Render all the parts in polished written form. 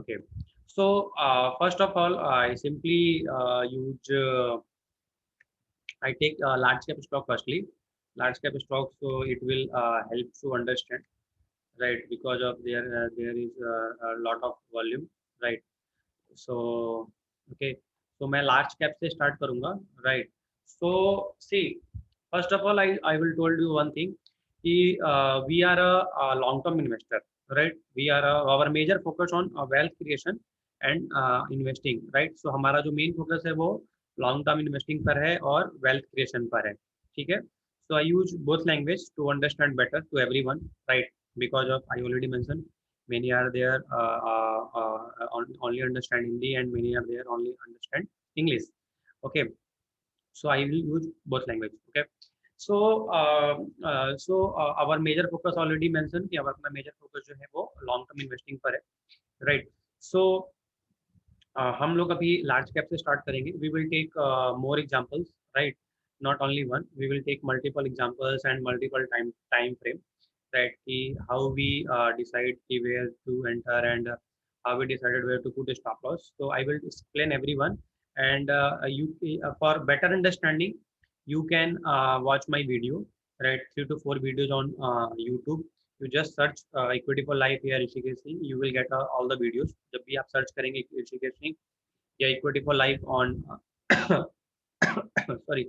Okay. So first of all, I simply use I take large cap stock firstly. Large cap stock, so it will help to understand, right? Because of there is a lot of volume, right? So okay, so मैं large cap से start करूँगा, right? So see, first of all, I will told you one thing कि we are a long term investor, right? We are our major focus on wealth creation and investing, right? So हमारा जो main focus है वो long term investing पर है और wealth creation पर है, ठीक है? So I use both language to understand better to everyone, right? Because of I already mentioned many are there only understand Hindi and many are there only understand English. Okay, so I will use both language. Okay, so our major focus already mentioned कि अपना major focus जो है वो long term investing पर है, right? So हम लोग अभी large cap से start करेंगे. We will take more examples, right? Not only one. We will take multiple examples and multiple time frame. Right, how we decide where to enter and how we decided where to put a stop loss. So I will explain everyone, and you for better understanding, you can watch my video, right? 3 to 4 videos on YouTube. You just search equity for life here Rishikesh Singh, you will get all the videos. जब भी आप search करेंगे ऋषिकेश सिंह या equity for life on sorry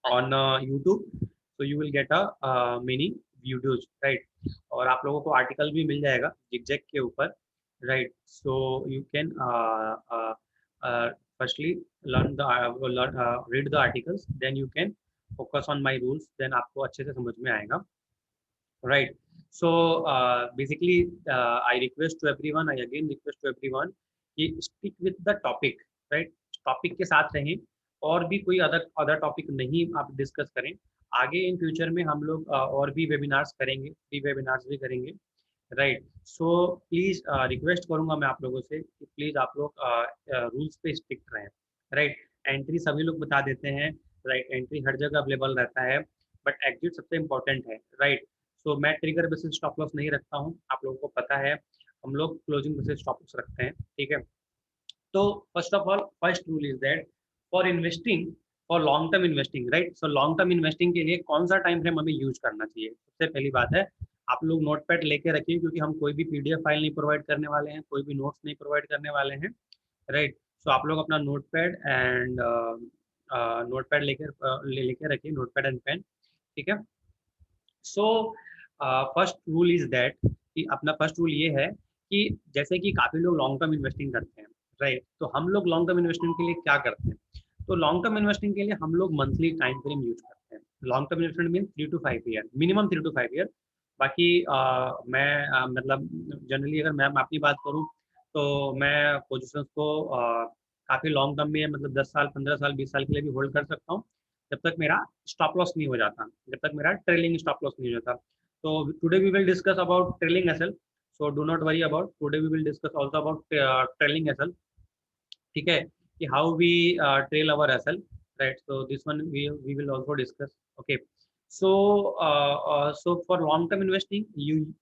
on YouTube, so you will get a many videos, right? और आप लोगों को article भी मिल जाएगा जिगजैग के ऊपर, right? So you can firstly read the articles, then you can focus on my rules, then आपको अच्छे से समझ में आएगा, right? So basically I request to everyone, I again request to everyone कि stick with the topic, right? Topic के साथ रहें और भी कोई अदर टॉपिक नहीं आप डिस्कस करें. आगे इन फ्यूचर में हम लोग और भी वेबिनार्स करेंगे, फ्री वेबिनार्स भी करेंगे, राइट? सो प्लीज रिक्वेस्ट करूंगा मैं आप लोगों से कि प्लीज आप लोग रूल्स पे स्ट्रिक्ट रहें, राइट? एंट्री सभी लोग बता देते हैं, राइट? एंट्री हर जगह अवेलेबल रहता है, बट एग्जिट सबसे इम्पोर्टेंट है, राइट? सो मैं ट्रिगर बेसिस स्टॉप लॉस नहीं रखता हूँ, आप लोगों को पता है. हम लोग क्लोजिंग बेसिस स्टॉप लॉस रखते हैं, ठीक है? तो first of all, first rule is that for investing, for long term investing, right? So long term investing के लिए कौन सा टाइम फ्रेम हमें यूज करना चाहिए? सबसे पहली बात है, आप लोग नोट पैड लेके रखिए, क्योंकि हम कोई भी पीडीएफ फाइल नहीं प्रोवाइड करने वाले हैं, कोई भी नोट्स नहीं प्रोवाइड करने वाले हैं, राइट? सो आप लोग अपना note pad and note pad लेके रखिए, नोट पैड एंड पेन, ठीक है? So first rule is that कि अपना फर्स्ट रूल ये है कि जैसे कि काफ़ी लोग लॉन्ग टर्म इन्वेस्टिंग करते हैं, राइट? तो हम लोग लॉन्ग टर्म इन्वेस्टिंग के लिए क्या करते हैं? तो लॉन्ग टर्म इन्वेस्टिंग के लिए हम लोग मंथली टाइम फ्रेम यूज करते हैं. Long term investment mean 3 to 5 year, minimum 3 to 5 year. बाकी मैं मतलब जनरली अगर मैं अपनी बात करूँ तो मैं पोजिशंस को काफ़ी लॉन्ग टर्म में, मतलब 10 साल, 15 साल, 20 साल के लिए भी होल्ड कर सकता हूँ, जब तक मेरा स्टॉप लॉस नहीं हो जाता, जब तक मेरा ट्रेलिंग स्टॉप लॉस नहीं हो जाता. तो today we will discuss about trailing SL, so do not worry about, today we will discuss also about trailing SL, ठीक है? कि how we trail our SL, right? So this one we will also discuss. Okay, so so for long term investing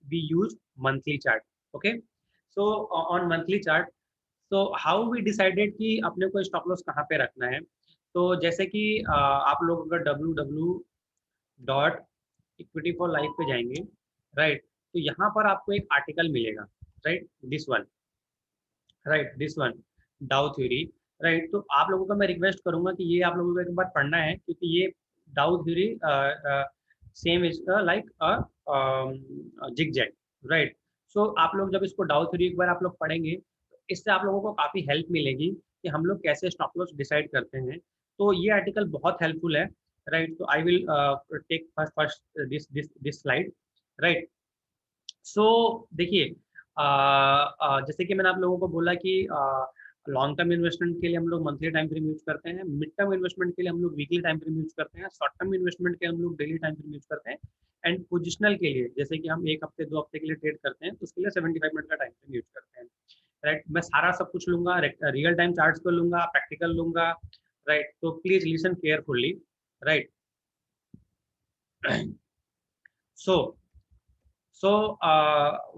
we use monthly chart. Okay, so on monthly chart, so how we decided कि अपने को stop loss कहाँ पे रखना है? तो जैसे कि आप लोग अगर www.equity4life पे जाएंगे, राइट? तो यहाँ पर आपको एक आर्टिकल मिलेगा, राइट? दिस वन डाउ थ्योरी, राइट? तो आप लोगों को मैं रिक्वेस्ट करूंगा कि ये आप लोगों को एक बार पढ़ना है, क्योंकि ये Dow theory same is like zigzag, right? So आप लोग जब इसको डाउ थ्योरी एक बार आप लोग पढ़ेंगे, तो इससे आप लोगों को काफ़ी हेल्प मिलेगी कि हम लोग कैसे स्टॉप लॉस डिसाइड करते हैं. तो ये आर्टिकल बहुत हेल्पफुल है, राइट? तो I will take first this slide, right? So देखिए, जैसे कि मैंने आप लोगों को बोला कि लॉन्ग टर्म इन्वेस्टमेंट के लिए हम लोग मंथली टाइम फ्रेम यूज करते हैं, मिड टर्म इन्वेस्टमेंट के लिए हम लोग वीकली टाइम फ्रेम यूज करते हैं, शॉर्ट टर्म इन्वेस्टमेंट के लिए हम लोग डेली टाइम फ्रेम यूज करते हैं, एंड पोजिशनल के लिए जैसे कि हम 1 हफ्ते 2 हफ्ते के लिए ट्रेड करते हैं, तो उसके लिए 75 मिनट का टाइम फ्रेम यूज करते हैं, राइट? मैं सारा सब कुछ लूंगा, रियल टाइम चार्ट्स को लूंगा, प्रैक्टिकल लूंगा, राइट? तो please listen carefully, right? So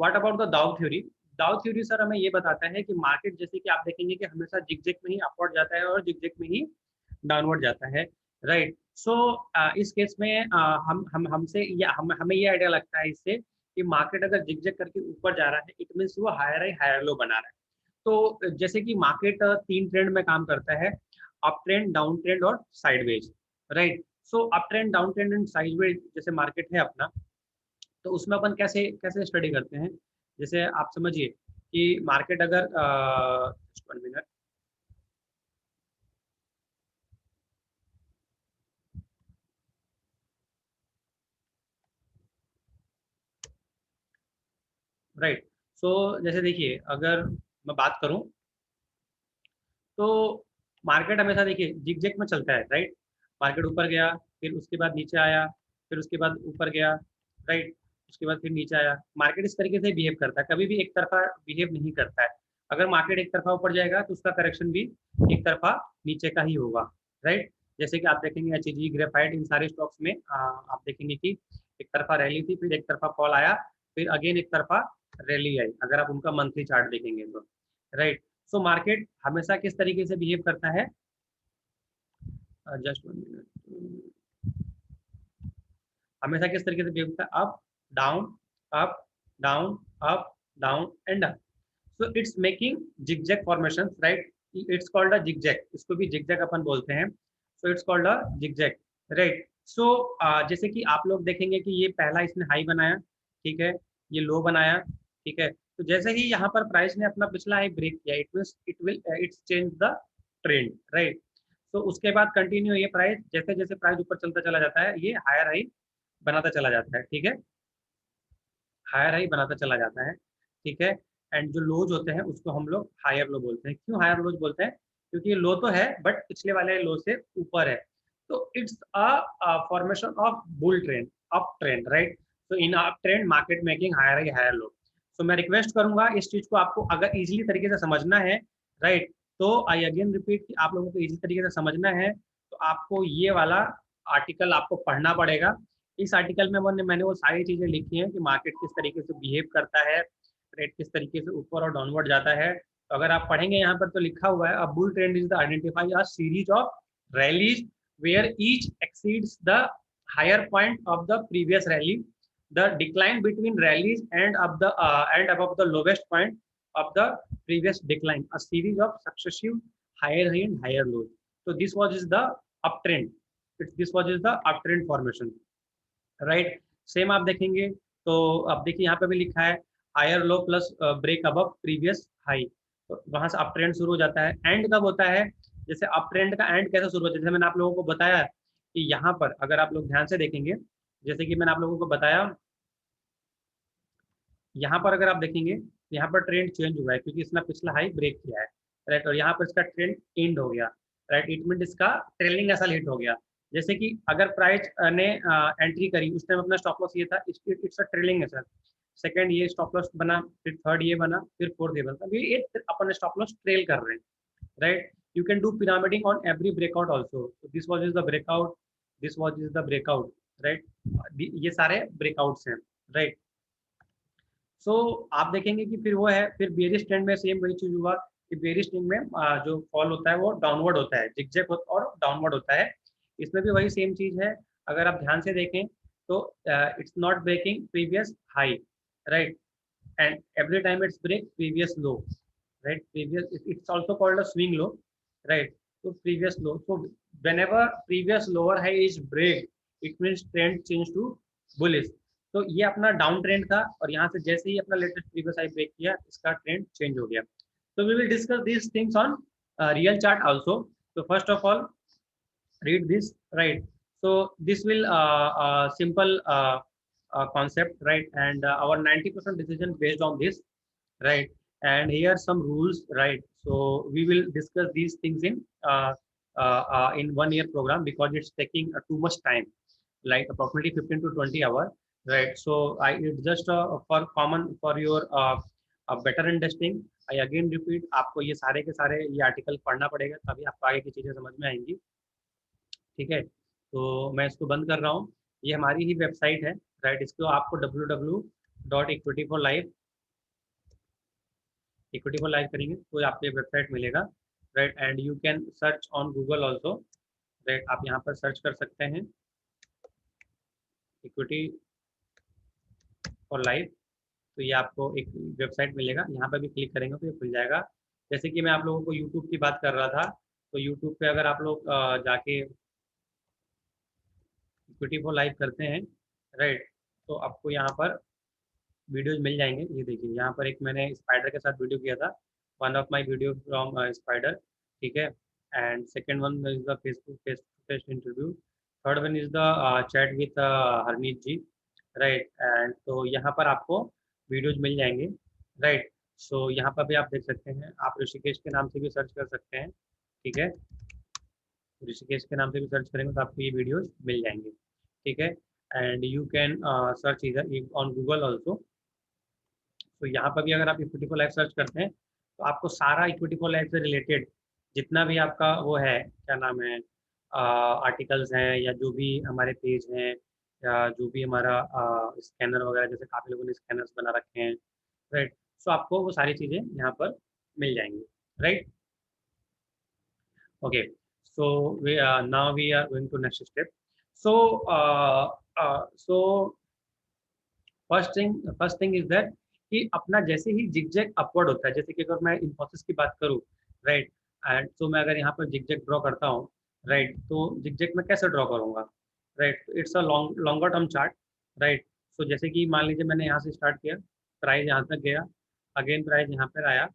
what about the Dow theory? डाउ थ्योरी सर हमें ये बताता है कि मार्केट जैसे कि आप देखेंगे कि हमेशा जिगजैग में ही अपवर्ड जाता है और जिगजैग में ही डाउनवर्ड जाता है, राइट। सो इस केस में हम हमसे या हमें ये आइडिया लगता है इससे कि मार्केट अगर जिगजैग करके ऊपर जा रहा है, इट मीन्स वो हायर हाई हायर लो बना रहा है। तो जैसे कि मार्केट 3 ट्रेंड में काम करता है, अप ट्रेंड, डाउन ट्रेंड और sideways, right. So up trend, down trend and sideways जैसे मार्केट है अपना, तो उसमें अपन कैसे कैसे स्टडी करते हैं। जैसे आप समझिए कि मार्केट अगर 1 मिनट, राइट। सो जैसे देखिए अगर मैं बात करूं तो मार्केट हमेशा देखिए जिगजैग में चलता है, राइट। मार्केट ऊपर गया, फिर उसके बाद नीचे आया, फिर उसके बाद ऊपर गया, राइट। उसके बाद फिर नीचे आया। मार्केट इस तरीके से बिहेव करता है, कभी भी एक तरफा बिहेव नहीं करता है। अगर मार्केट एक तरफा ऊपर जाएगा तो उसका करेक्शन भी एक तरफा नीचे का ही होगा, राइट। जैसे कि आप देखेंगे एचईजी, ग्रेफाइट, इन सारे स्टॉक्स में आप देखेंगे कि एक तरफा रैली थी, फिर एक तरफा फॉल आया, फिर अगेन एक तरफा रैली आई, अगर आप उनका मंथली चार्ट देखेंगे तो, राइट। सो मार्केट हमेशा किस तरीके से बिहेव करता है, जस्ट 1 मिनट, हमेशा किस तरीके से बिहेव करता है, up down, up down, up down and up. So it's making zigzag formation, right. It's called a zigzag, इसको भी जिगजैग अपन बोलते हैं। So it's called a zigzag, right. So जैसे कि आप लोग देखेंगे कि ये पहला इसने हाई बनाया, ठीक है, ये लो बनाया, ठीक है। तो जैसे ही यहाँ पर प्राइस ने अपना पिछला हाई ब्रेक किया, it's change the trend, right. तो उसके बाद कंटिन्यू ये प्राइस, जैसे जैसे प्राइस ऊपर चलता चला जाता है, ये हायर हाई बनाता चला जाता है, ठीक है, हायर हाई बनाता चला जाता है, ठीक है। एंड जो लोज होते हैं उसको हम लोग हायर लो बोलते हैं। क्यों हायर लोज बोलते हैं, क्योंकि ये लो तो है बट पिछले वाले लो से ऊपर है। तो it's a formation of bull trend, up trend, right. तो in up trend market making higher high higher low. तो मैं रिक्वेस्ट करूंगा इस चीज को आपको अगर इजीली तरीके से समझना है, राइट, तो आई अगेन रिपीट कि आप लोगों को इजी तरीके से समझना है तो आपको ये वाला आर्टिकल आपको पढ़ना पड़ेगा। इस आर्टिकल में मैंने वो सारी चीजें लिखी हैं कि मार्केट किस तरीके से बिहेव करता है, रेट किस तरीके से ऊपर और डाउनवर्ड जाता है। तो अगर आप पढ़ेंगे यहाँ पर तो लिखा हुआ है, a bull trend is the identify a series of rallies where each exceeds the higher point of the previous rally, the decline between rallies and above the lowest point of the previous decline, a series of successive higher high and higher lows. So this was is the uptrend. This was is the uptrend formation, right. Same आप देखेंगे तो अब देखिए यहाँ पे भी लिखा है हायर लो प्लस ब्रेक अब प्रीवियस हाई, तो वहां से अप ट्रेंड शुरू हो जाता है। एंड कब होता है, जैसे अप ट्रेंड का एंड कैसे शुरू होता है, जैसे मैंने आप लोगों को बताया कि यहाँ पर अगर आप लोग ध्यान से देखेंगे, जैसे कि मैंने आप लोगों को बताया, यहाँ पर अगर आप देखेंगे यहाँ पर ट्रेंड चेंज हुआ है क्योंकि इसने पिछला हाई ब्रेक किया है, राइट। और यहाँ पर इसका ट्रेंड एंड हो गया, राइट। इट मीन इसका ट्रेलिंग ऐसा हिट हो गया। जैसे कि अगर प्राइस ने एंट्री करी उस टाइम अपना स्टॉप लॉस ये था, इट्स अ ट्रेलिंग ऐसा, सेकंड ये स्टॉप लॉस बना, फिर थर्ड ये बना, फिर फोर्थ ये बना, ये अपन स्टॉप लॉस ट्रेल कर रहे हैं, right. You can do pyramiding on every breakout also, this was is the breakout, this was is the breakout, right. ये सारे ब्रेकआउट्स हैं, राइट। सो आप देखेंगे कि फिर वो है, फिर बेरिश ट्रेंड में सेम वही चीज हुआ कि बेरिश ट्रेंड में जो फॉल होता है वो डाउनवर्ड होता है, जिगजैग और डाउनवर्ड होता है। इसमें भी वही सेम चीज है, अगर आप ध्यान से देखें तो it's not breaking previous high, right, and every time it's break previous low, right. Previous it's also called a swing low, right. तो previous low, so whenever previous lower high is break, it means trend change to bullish। तो ये अपना down trend था और यहाँ से जैसे ही अपना लेटेस्ट प्रीवियस हाई ब्रेक किया इसका ट्रेंड चेंज हो गया। तो we will discuss this things on real chart also. तो first of all read this, right। So this will simple concept, right, and our 90% decision based on this, right, and here are some rules, right। So we will discuss these things in 1 year program because it's taking too much time, like approximately 15 to 20 hours, right। So I it's just for common for your better understanding, I again repeat आपको ये सारे के सारे ये article पढ़ना पड़ेगा तभी आपको आगे की चीजें समझ में आएंगी, ठीक है। तो मैं इसको बंद कर रहा हूँ, ये हमारी ही वेबसाइट है, राइट। इसको आपको www.equity4life इक्विटी फॉर लाइफ करेंगे तो आपको ये वेबसाइट मिलेगा, right. And you can search on Google also, right. आप यहाँ पर सर्च कर सकते हैं इक्विटी फॉर लाइफ, तो ये आपको एक वेबसाइट मिलेगा, यहाँ पर भी क्लिक करेंगे तो ये खुल जाएगा। जैसे कि मैं आप लोगों को यूट्यूब की बात कर रहा था, तो यूट्यूब पे अगर आप लोग जाके इक्विटी फॉर लाइफ करते हैं, राइट, तो आपको यहाँ पर वीडियोज मिल जाएंगे। ये देखिए यहाँ पर एक मैंने स्पाइडर के साथ वीडियो किया था, one of my video from spider, ठीक है। And second one is the Facebook face to face interview, third one is the chat with Harmeet ji, right. And तो यहाँ पर आपको वीडियोज मिल जाएंगे, राइट। सो यहाँ पर भी आप देख सकते हैं, आप ऋषिकेश के नाम से भी सर्च कर सकते हैं, ठीक है। ऋषिकेश के नाम से भी सर्च करेंगे तो आपको ये वीडियोज मिल जाएंगे, ठीक है। एंड यू कैन सर्च इधर ऑन गूगल ऑल्सो। तो यहाँ पर भी अगर आप इक्विटी फॉर लाइफ सर्च करते हैं तो आपको सारा इक्विटी फॉर लाइफ से रिलेटेड जितना भी आपका वो है, क्या नाम है, आर्टिकल्स हैं या जो भी हमारे पेज हैं या जो भी हमारा स्कैनर वगैरह, जैसे काफ़ी लोगों ने स्कैनर्स बना रखे हैं, राइट। सो आपको वो सारी चीज़ें यहाँ पर मिल जाएंगी, right. Okay, so we now we are going to next step. So so first thing is that कि अपना जैसे ही जिगजैग अपवर्ड होता है, जैसे कि अगर मैं इन्फोसिस की बात करूँ, राइट, एंड तो मैं अगर यहाँ पर जिगजैग ड्रॉ करता हूँ, राइट, तो जिगजैग मैं कैसे ड्रॉ करूँगा, right, it's a longer term chart, right. So जैसे कि मान लीजिए मैंने यहाँ से स्टार्ट किया, प्राइस यहाँ तक गया, अगेन प्राइस यहाँ पर आया,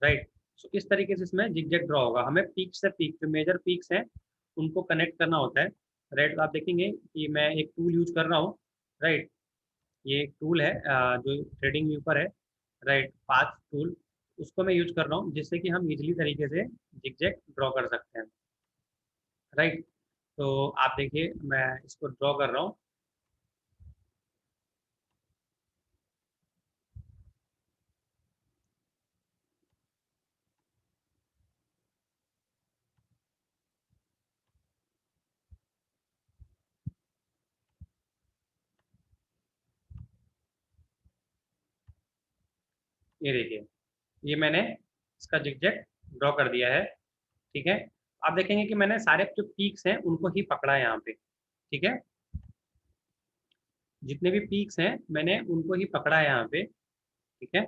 राइट। सो इस तरीके से इसमें जिगजैग ड्रॉ होगा। हमें पीक से पीक जो मेजर पीक्स हैं उनको कनेक्ट करना होता है, राइट। तो आप देखेंगे कि मैं एक टूल यूज कर रहा हूँ, राइट। ये एक टूल है जो ट्रेडिंग व्यूपर है, राइट, पाथ टूल, उसको मैं यूज कर रहा हूँ जिससे कि हम इजीली तरीके से जिगजैग ड्रॉ कर सकते हैं, राइट। तो आप देखिए मैं इसको ड्रॉ कर रहा हूँ, ये देखिए, ये मैंने इसका जिगजैग ड्रॉ कर दिया है, ठीक है। आप देखेंगे कि मैंने सारे जो पीक्स हैं उनको ही पकड़ा है यहाँ पे, ठीक है। जितने भी पीक्स हैं मैंने उनको ही पकड़ा है यहाँ पे, ठीक है।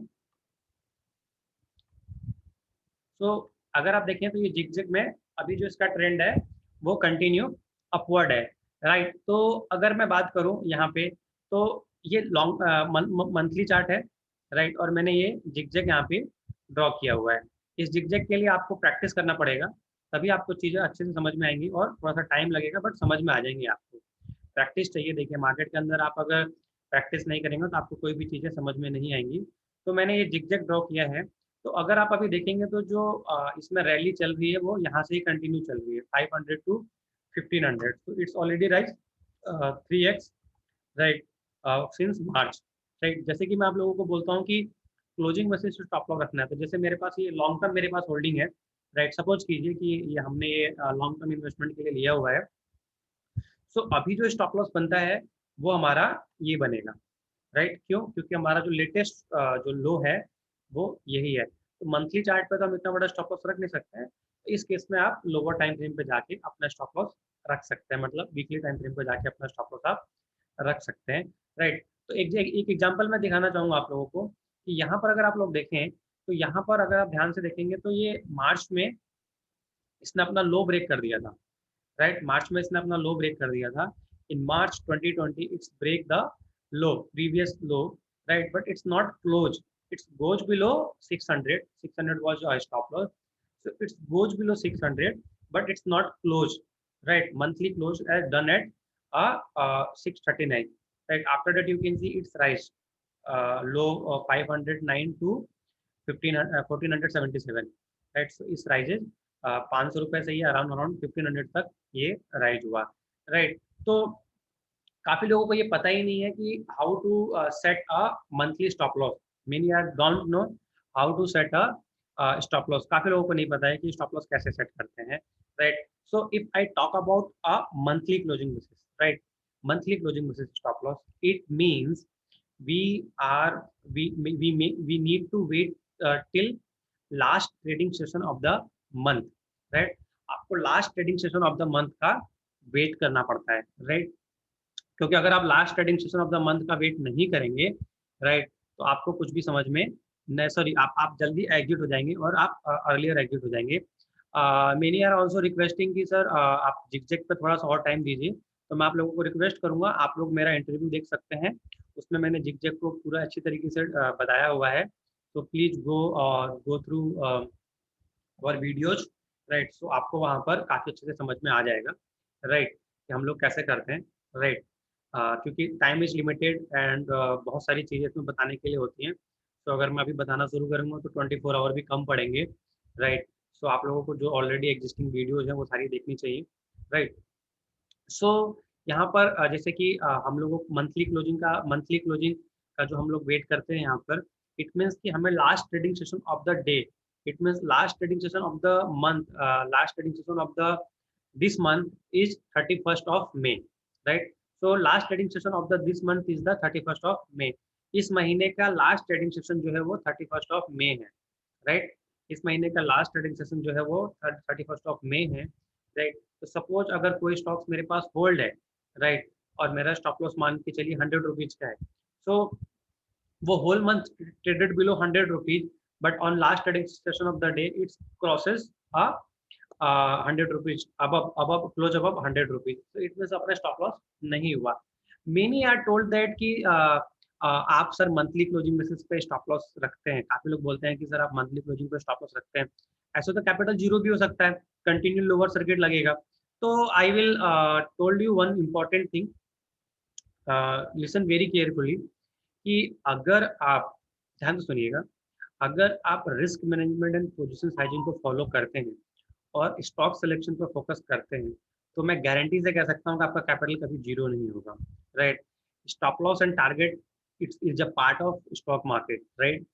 तो अगर आप देखें तो ये जिगजैग में अभी जो इसका ट्रेंड है वो कंटिन्यू अपवर्ड है, राइट। तो अगर मैं बात करूं यहाँ पे, तो ये लॉन्ग मंथली चार्ट है, राइट, और मैंने ये जिगजैग यहाँ पे ड्रॉ किया हुआ है। इस जिगजैग के लिए आपको प्रैक्टिस करना पड़ेगा, तभी आपको चीज़ें अच्छे से समझ में आएंगी, और थोड़ा सा टाइम लगेगा बट समझ में आ जाएंगी आपको। प्रैक्टिस चाहिए। देखिए मार्केट के अंदर आप अगर प्रैक्टिस नहीं करेंगे तो आपको कोई भी चीज़ें समझ में नहीं आएंगी। तो मैंने ये जिगजैग ड्रॉ किया है। तो अगर आप अभी देखेंगे तो जो इसमें रैली चल रही है वो यहाँ से ही कंटिन्यू चल रही है, 500 टू 1500, तो it's already rise 3x, right, since March, right. जैसे कि मैं आप लोगों को बोलता हूँ कि क्लोजिंग में से स्टॉप लॉस रखना है, तो जैसे मेरे पास ये लॉन्ग टर्म मेरे पास होल्डिंग है, राइट। सपोज कीजिए कि ये हमने ये लॉन्ग टर्म इन्वेस्टमेंट के लिए लिया हुआ है। सो अभी जो स्टॉप लॉस बनता है वो हमारा ये बनेगा, राइट। क्यों? क्योंकि हमारा जो लेटेस्ट जो लो है वो यही है। तो मंथली चार्ट पे तो हम इतना बड़ा स्टॉप लॉस रख नहीं सकते हैं, तो इस केस में आप लोअर टाइम फ्रेम पे जाके अपना स्टॉप लॉस रख सकते हैं, मतलब वीकली टाइम फ्रेम पे जाके अपना स्टॉप लॉस आप रख सकते हैं, राइट। तो एक एग्जांपल मैं दिखाना चाहूँगा आप लोगों को कि यहाँ पर अगर आप लोग देखें तो यहाँ पर अगर आप ध्यान से देखेंगे तो ये मार्च में इसने अपना लो ब्रेक कर दिया था, राइट। मार्च में इसने अपना लो ब्रेक कर दिया था। In March 2020 it's break the low, previous low, right, but it's not close, it's goes below 600, 600 was a stop loss, so it's goes below 600 but it's not closed, right. Monthly close as done at 639, right. After that you can see it's rise, low 509 to 1477, right. So इस rises 500 रुपये से ही around around 1500 तक ये rise हुआ, right. तो काफी लोगों को ये पता ही नहीं है कि how to set a monthly stop loss. Many are don't know how to set a stop loss. काफी लोगों को नहीं पता है कि स्टॉप लॉस कैसे सेट करते हैं, right. So if I talk about a monthly closing basis, right, monthly closing basis stop loss, it means we are we need to wait till last trading session of the month, right. आपको last trading session of the month का wait करना पड़ता है, राइट। क्योंकि अगर आप लास्ट trading session of the month का वेट नहीं करेंगे, राइट, तो आपको कुछ भी समझ में नहीं, सॉरी, आप जल्दी एग्जिट हो जाएंगे और आप अर्लियर एग्जिट हो जाएंगे। मेनी आर ऑल्सो रिक्वेस्टिंग कि सर आप जिगजैग पे थोड़ा सा और टाइम दीजिए, तो मैं आप लोगों को रिक्वेस्ट करूंगा, आप लोग मेरा इंटरव्यू देख सकते हैं, उसमें मैंने जिगजैग को पूरा अच्छी तरीके से बताया हुआ है। तो प्लीज गो थ्रू और वीडियोज, राइट। सो आपको वहाँ पर काफ़ी अच्छे से समझ में आ जाएगा, राइट, कि हम लोग कैसे करते हैं, राइट। क्योंकि टाइम इज लिमिटेड एंड बहुत सारी चीज़ें इसमें बताने के लिए होती हैं। तो अगर मैं अभी बताना शुरू करूँगा तो 24 आवर भी कम पड़ेंगे, राइट। सो आप लोगों को जो ऑलरेडी एग्जिस्टिंग वीडियोज हैं वो सारी देखनी चाहिए, राइट। सो यहाँ पर जैसे कि हम लोगों को मंथली क्लोजिंग का जो हम लोग वेट करते हैं यहाँ पर, इट मीन्स कि हमें last trading session of the day, it means last trading session of the month, last trading session of the this month is 31st of May, right. So last trading session of the this month is the 31st of May. इस महीने का last trading session जो है वो 31st of May है, right. इस महीने का लास्ट ट्रेडिंग सेशन जो है वो 31st ऑफ मे है, राइट। तो सपोज अगर कोई स्टॉक्स मेरे पास होल्ड है, राइट, और मेरा स्टॉप लॉस मान के चलिए 100 रुपीज का है, सो वो whole month traded below 100 rupees, but on last trading session of the day it's crosses 100 rupees, अब क्लोज अब 100 रुपीज, तो इट मीन्स अपना स्टॉप लॉस नहीं हुआ। मेनी आर टोल्ड दैट कि आप सर मंथली क्लोजिंग बेसिस पे स्टॉप लॉस रखते हैं, काफी लोग बोलते हैं कि सर आप मंथली क्लोजिंग पे स्टॉप लॉस रखते हैं। ऐसे तो कैपिटल जीरो भी हो सकता है, कंटिन्यू लोअर सर्किट लगेगा। तो I will told you one important thing, listen very carefully, कि अगर आप ध्यान से सुनिएगा, अगर आप risk management and position sizing को फॉलो करते हैं और स्टॉक सिलेक्शन पर फोकस करते हैं, तो मैं गारंटी से कह सकता हूँ कि आपका कैपिटल कभी जीरो नहीं होगा, right. Stop loss and target it's is a part of stock market, right.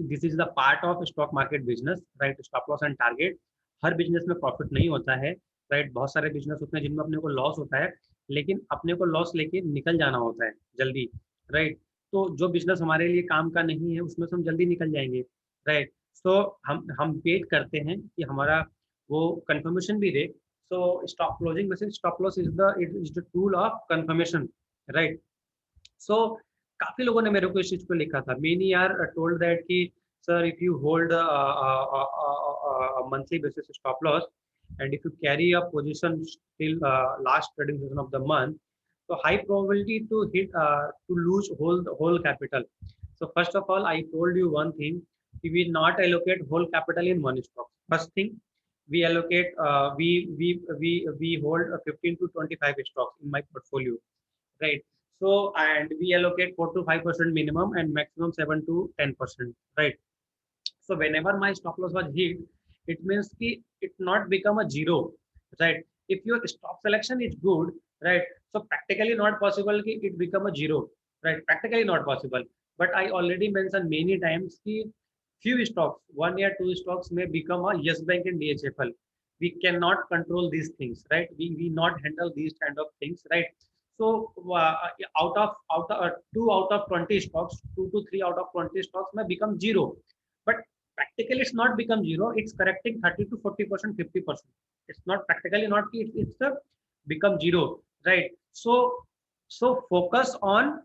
This is the part of stock market business, right. Stop loss and target, her business में प्रॉफिट नहीं होता है, right. बहुत सारे business होते हैं जिनमें अपने को लॉस होता है, लेकिन अपने को लॉस लेके निकल जाना होता है जल्दी, राइट। तो जो बिजनेस हमारे लिए काम का नहीं है उसमें से हम जल्दी निकल जाएंगे, राइट। सो हम वेट करते हैं कि हमारा वो कंफर्मेशन भी दे। सो स्टॉप क्लोजिंग वैसे stop loss is the tool of confirmation, right. So काफी लोगों ने मेरे को इस चीज को लिखा था, मेनी आर टोल्ड दैट कि sir if you hold monthly basis stop loss and if you carry a position till last trading session of the month, so high probability to hit to lose whole capital. So first of all I told you one thing, we will not allocate whole capital in one stock. First thing, we allocate we hold 15 to 25 stocks in my portfolio, right. So and we allocate 4 to 5% minimum and maximum 7 to 10%, right. So whenever my stop loss was hit, it means ki it not become a zero, right. If your stop selection is good, right, so practically not possible ki it become a zero, right, practically not possible. But I already mentioned many times ki few stocks, one year two stocks may become a Yes Bank and DHFL. We cannot control these things, right. We not handle these kind of things, right. So two out of 20 stocks, 2 to 3 out of 20 stocks may become zero, but practically it's not become zero, it's correcting 30 to 40%, 50%. It's not practically not, it's the become zero, right. So focus on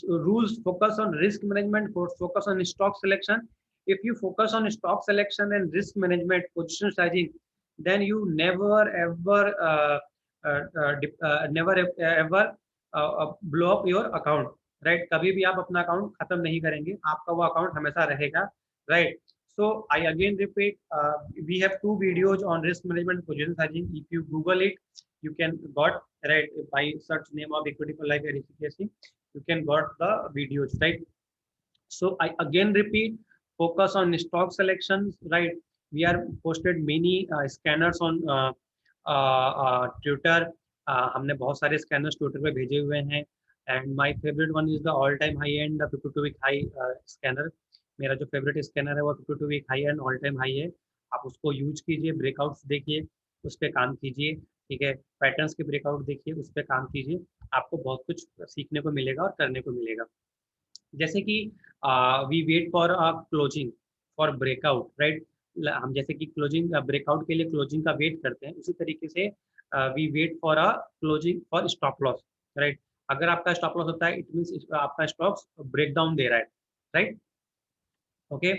rules, focus on risk management, focus on stock selection. If you focus on stock selection and risk management, position sizing, then you never ever blow up your account, right. कभी भी आप अपना account खत्म नहीं करेंगे, आपका वो account हमेशा रहेगा, right. So I again repeat, we have 2 videos on risk management, position sizing. If you Google it, you can got, right, by search name of equity for life verification, you can got the videos, right. So I again repeat, focus on stock selections, right. We are posted many scanners on Twitter. हमने बहुत सारे scanners Twitter पे भेजे हुए हैं, and my favourite one is the all time high and 52 week high scanner. मेरा जो favourite scanner है वो 52 week high and all time high है। आप उसको यूज कीजिए, ब्रेकआउट्स देखिए, उस पर काम कीजिए, ठीक है। पैटर्न्स के ब्रेकआउट देखिए, उस पर काम कीजिए, आपको बहुत कुछ सीखने को मिलेगा और करने को मिलेगा। जैसे कि we wait for a closing for breakout, right. हम जैसे कि क्लोजिंग ब्रेकआउट के लिए क्लोजिंग का वेट करते हैं, उसी तरीके से we wait for a closing for stop loss, right. अगर आपका स्टॉप लॉस होता है, इट मीन्स आपका स्टॉक्स ब्रेक डाउन दे रहा है, right. Okay,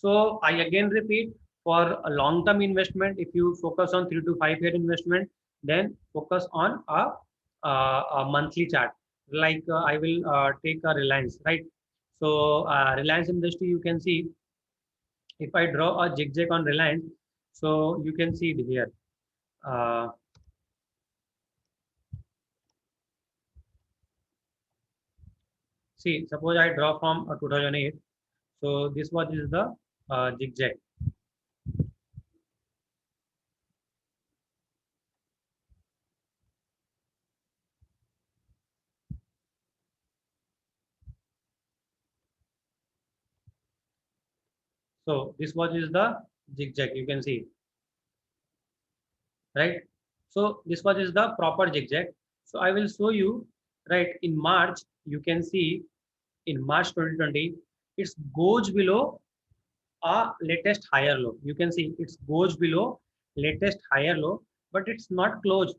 so I again repeat, for a long term investment, if you focus on 3 to 5 year investment, then focus on a monthly chart. Like I will take a Reliance, right? So Reliance industry, you can see, if I draw a zigzag on Reliance, so you can see it here. uh, See, suppose I draw from 2008, so this was is the zigzag. So this was is the zigzag, you can see, right? So this was is the proper zigzag. So I will show you, right? In March, you can see in March 2020, it goes below a latest higher low. You can see it goes below latest higher low, but it's not closed.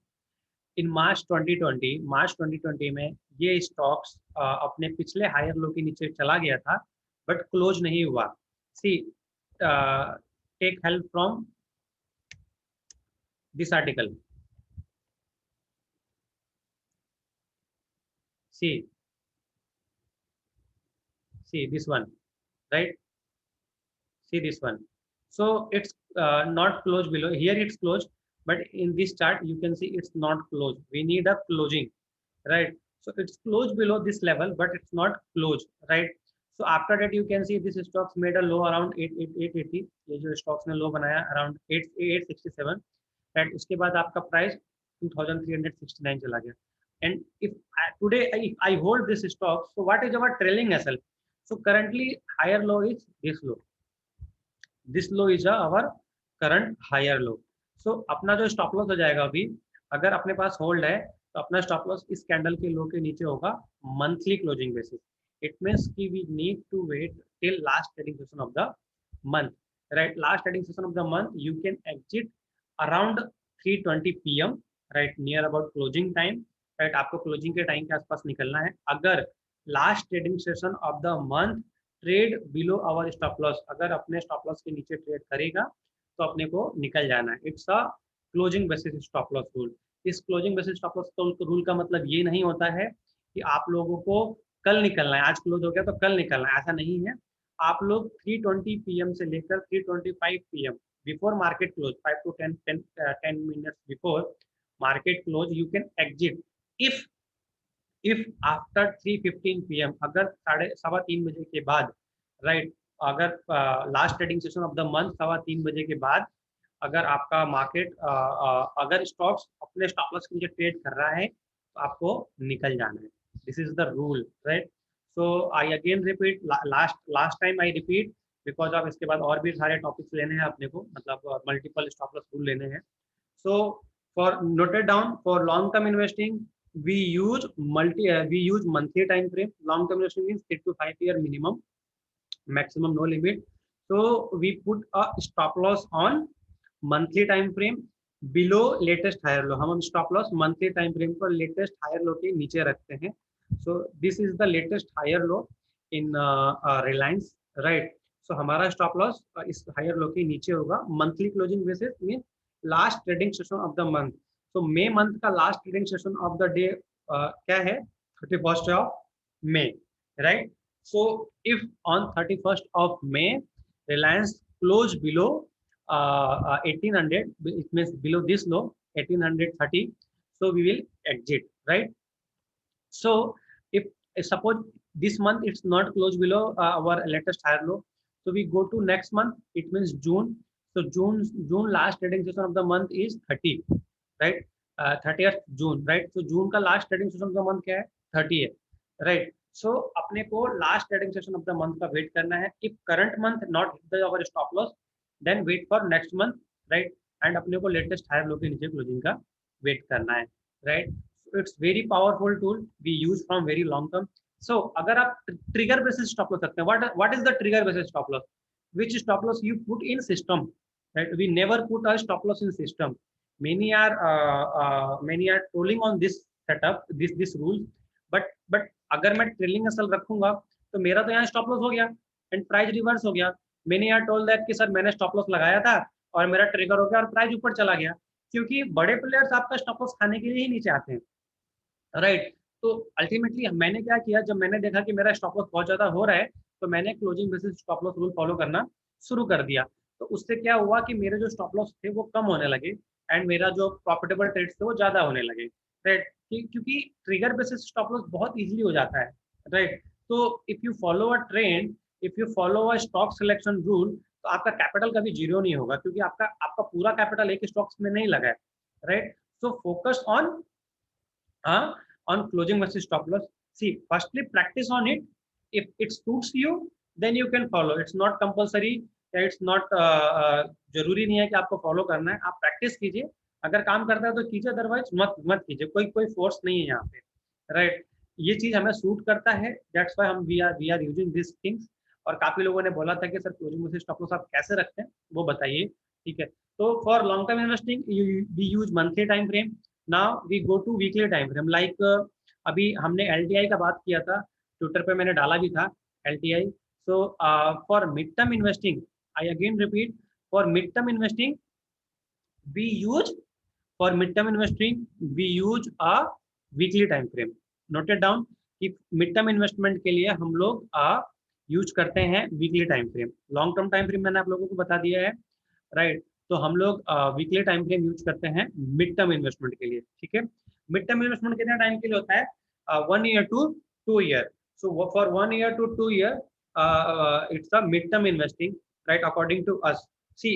In March 2020, March 2020 में ये stocks अपने पिछले higher low के नीचे चला गया था, but close नहीं हुआ. See, take help from this article. See, see this one, right? See this one. So it's not closed below. Here it's closed, but in this chart you can see it's not closed. We need a closing, right? So it's closed below this level, but it's not closed, right? So after that you can see this stocks made a low around 880. ये जो stocks ने low बनाया around 867, right? उसके बाद आपका price 2369 चला गया. And if today if I hold this stock, so what is our trailing SL? So currently higher low is this low. This low is our current higher low. So अपना जो stop loss हो जाएगा अभी, अगर अपने पास hold है, तो अपना स्टॉप लॉस इस कैंडल के लो के नीचे होगा monthly closing basis. It means कि we need to wait till last trading session of the month, right. Last trading session of the month you can exit around 3:20 PM, right, near about closing time, right. आपको closing के time के आसपास निकलना है. अगर last trading session of the month trade below our stop loss, अगर अपने stop loss के नीचे ट्रेड करेगा तो अपने को निकल जाना है. It's a closing basis stop loss rule. इस closing basis stop loss rule का मतलब ये नहीं होता है कि आप लोगों को कल निकलना है, आज क्लोज हो गया तो कल निकलना है, ऐसा नहीं है. आप लोग 3:20 PM से लेकर 3:25 PM before market close, 5 to 10 minutes before market close, you can exit. If after 3:15 PM, अगर 3:15 के बाद, राइट, अगर last trading session of the month 3:15 के बाद अगर आपका मार्केट अगर स्टॉक्स अपने स्टॉप लॉस के नीचे ट्रेड कर रहा है तो आपको निकल जाना है. This is the rule, right. So I again repeat, last time I repeat, because आप इसके बाद और भी सारे टॉपिक्स लेने हैं अपने को, मतलब मल्टीपल स्टॉप लॉस रूल लेने हैं. So for noted down, for long term investing, we use monthly time frame. Long term investing means 3 to 5 year minimum, maximum no limit. So we put a stop loss on monthly time frame below latest higher low. हम stop loss monthly time frame पर latest higher low के नीचे रखते हैं. So this is the latest higher low in Reliance, right? So हमारा stop loss इस higher low के नीचे होगा. Monthly closing basis means last trading session of the month. तो मे मंथ का last trading session of the day क्या है? 31st of May, right. So if on 31st of May Reliance close below 1800, it means below this low 1830, so we will exit, right. So if suppose this month it's not close below our latest higher low, so we go to next month, it means June. So June last trading session of the month is 30, right. 30th June, right. So June का last trading session of the month क्या है? 30 है, right. So अपने को last trading session of the month का wait करना है. If current month not hit the our stop loss, then wait for next month, right. And अपने को latest higher low के नीचे closing का wait करना है, right. So it's very powerful tool we use from very long term. सो अगर आप trigger basis stop loss रखते हैं, what is the trigger basis stop loss, which stop loss you put in system, right? We never put a stop loss in system. Many are trolling on this setup, this rule, but अगर मैं trailing असल रखूंगा तो मेरा तो यहाँ stop loss हो गया एंड प्राइस रिवर्स हो गया। मैंने यहाँ टोल दैट कि सर मैंने स्टॉप लॉस लगाया था और मेरा ट्रिगर हो गया और प्राइस ऊपर चला गया, क्योंकि बड़े प्लेयर्स आपका स्टॉप लॉस खाने के लिए ही नीचे आते हैं, राइट? तो अल्टीमेटली मैंने क्या किया, जब मैंने देखा कि मेरा स्टॉप लॉस बहुत ज्यादा हो रहा है तो मैंने closing basis stop loss rule follow करना शुरू कर दिया। तो उससे क्या हुआ कि मेरे जो स्टॉप लॉस थे वो कम होने लगे एंड मेरा जो प्रॉफिटेबल ट्रेड्स थे वो ज्यादा होने लगे, राइट? क्योंकि ट्रिगर बेसिस स्टॉप लॉस बहुत इजीली हो जाता है, राइट? तो if you follow a trend, if you follow a stock selection rule, तो आपका कैपिटल कभी जीरो नहीं होगा, क्योंकि आपका आपका पूरा कैपिटल एक स्टॉक्स में नहीं लगा है, right? So focus on closing versus stop loss. See, firstly, practice on it. If it suits you, then you can follow. It's not compulsory. It's not जरूरी नहीं है कि आपको फॉलो करना है, आप प्रैक्टिस कीजिए, अगर काम करता है तो कीजिए, अदरवाइज मत मत कीजिए, कोई फोर्स नहीं है यहाँ पे, राइट? ये चीज हमें सूट करता है, दैट्स व्हाई हम we are using this things. और काफी लोगों ने बोला था कि sir closing versus stop loss आप कैसे रखते हैं, वो बताइए, ठीक है? तो for long term investing we use monthly time frame. Now we go to weekly time frame, like अभी हमने एलटीआई का बात किया था, ट्विटर पे मैंने डाला भी था LTI. So for mid term investing, I again repeat, for mid term investing we use for mid-term investing we use a weekly time frame, note it down कि मिड टर्म इन्वेस्टमेंट के लिए हम लोग यूज करते हैं weekly time frame. Long term time frame मैंने आप लोगों को बता दिया है, राइट? तो हम लोग वीकली टाइम फ्रेम यूज करते हैं मिड टर्म इन्वेस्टमेंट के लिए, ठीक है? मिड टर्म इन्वेस्टमेंट कितने टाइम के लिए होता है? 1 year to 2 year। So for 1 year to 2 year it's a mid term investing, right? According to us, see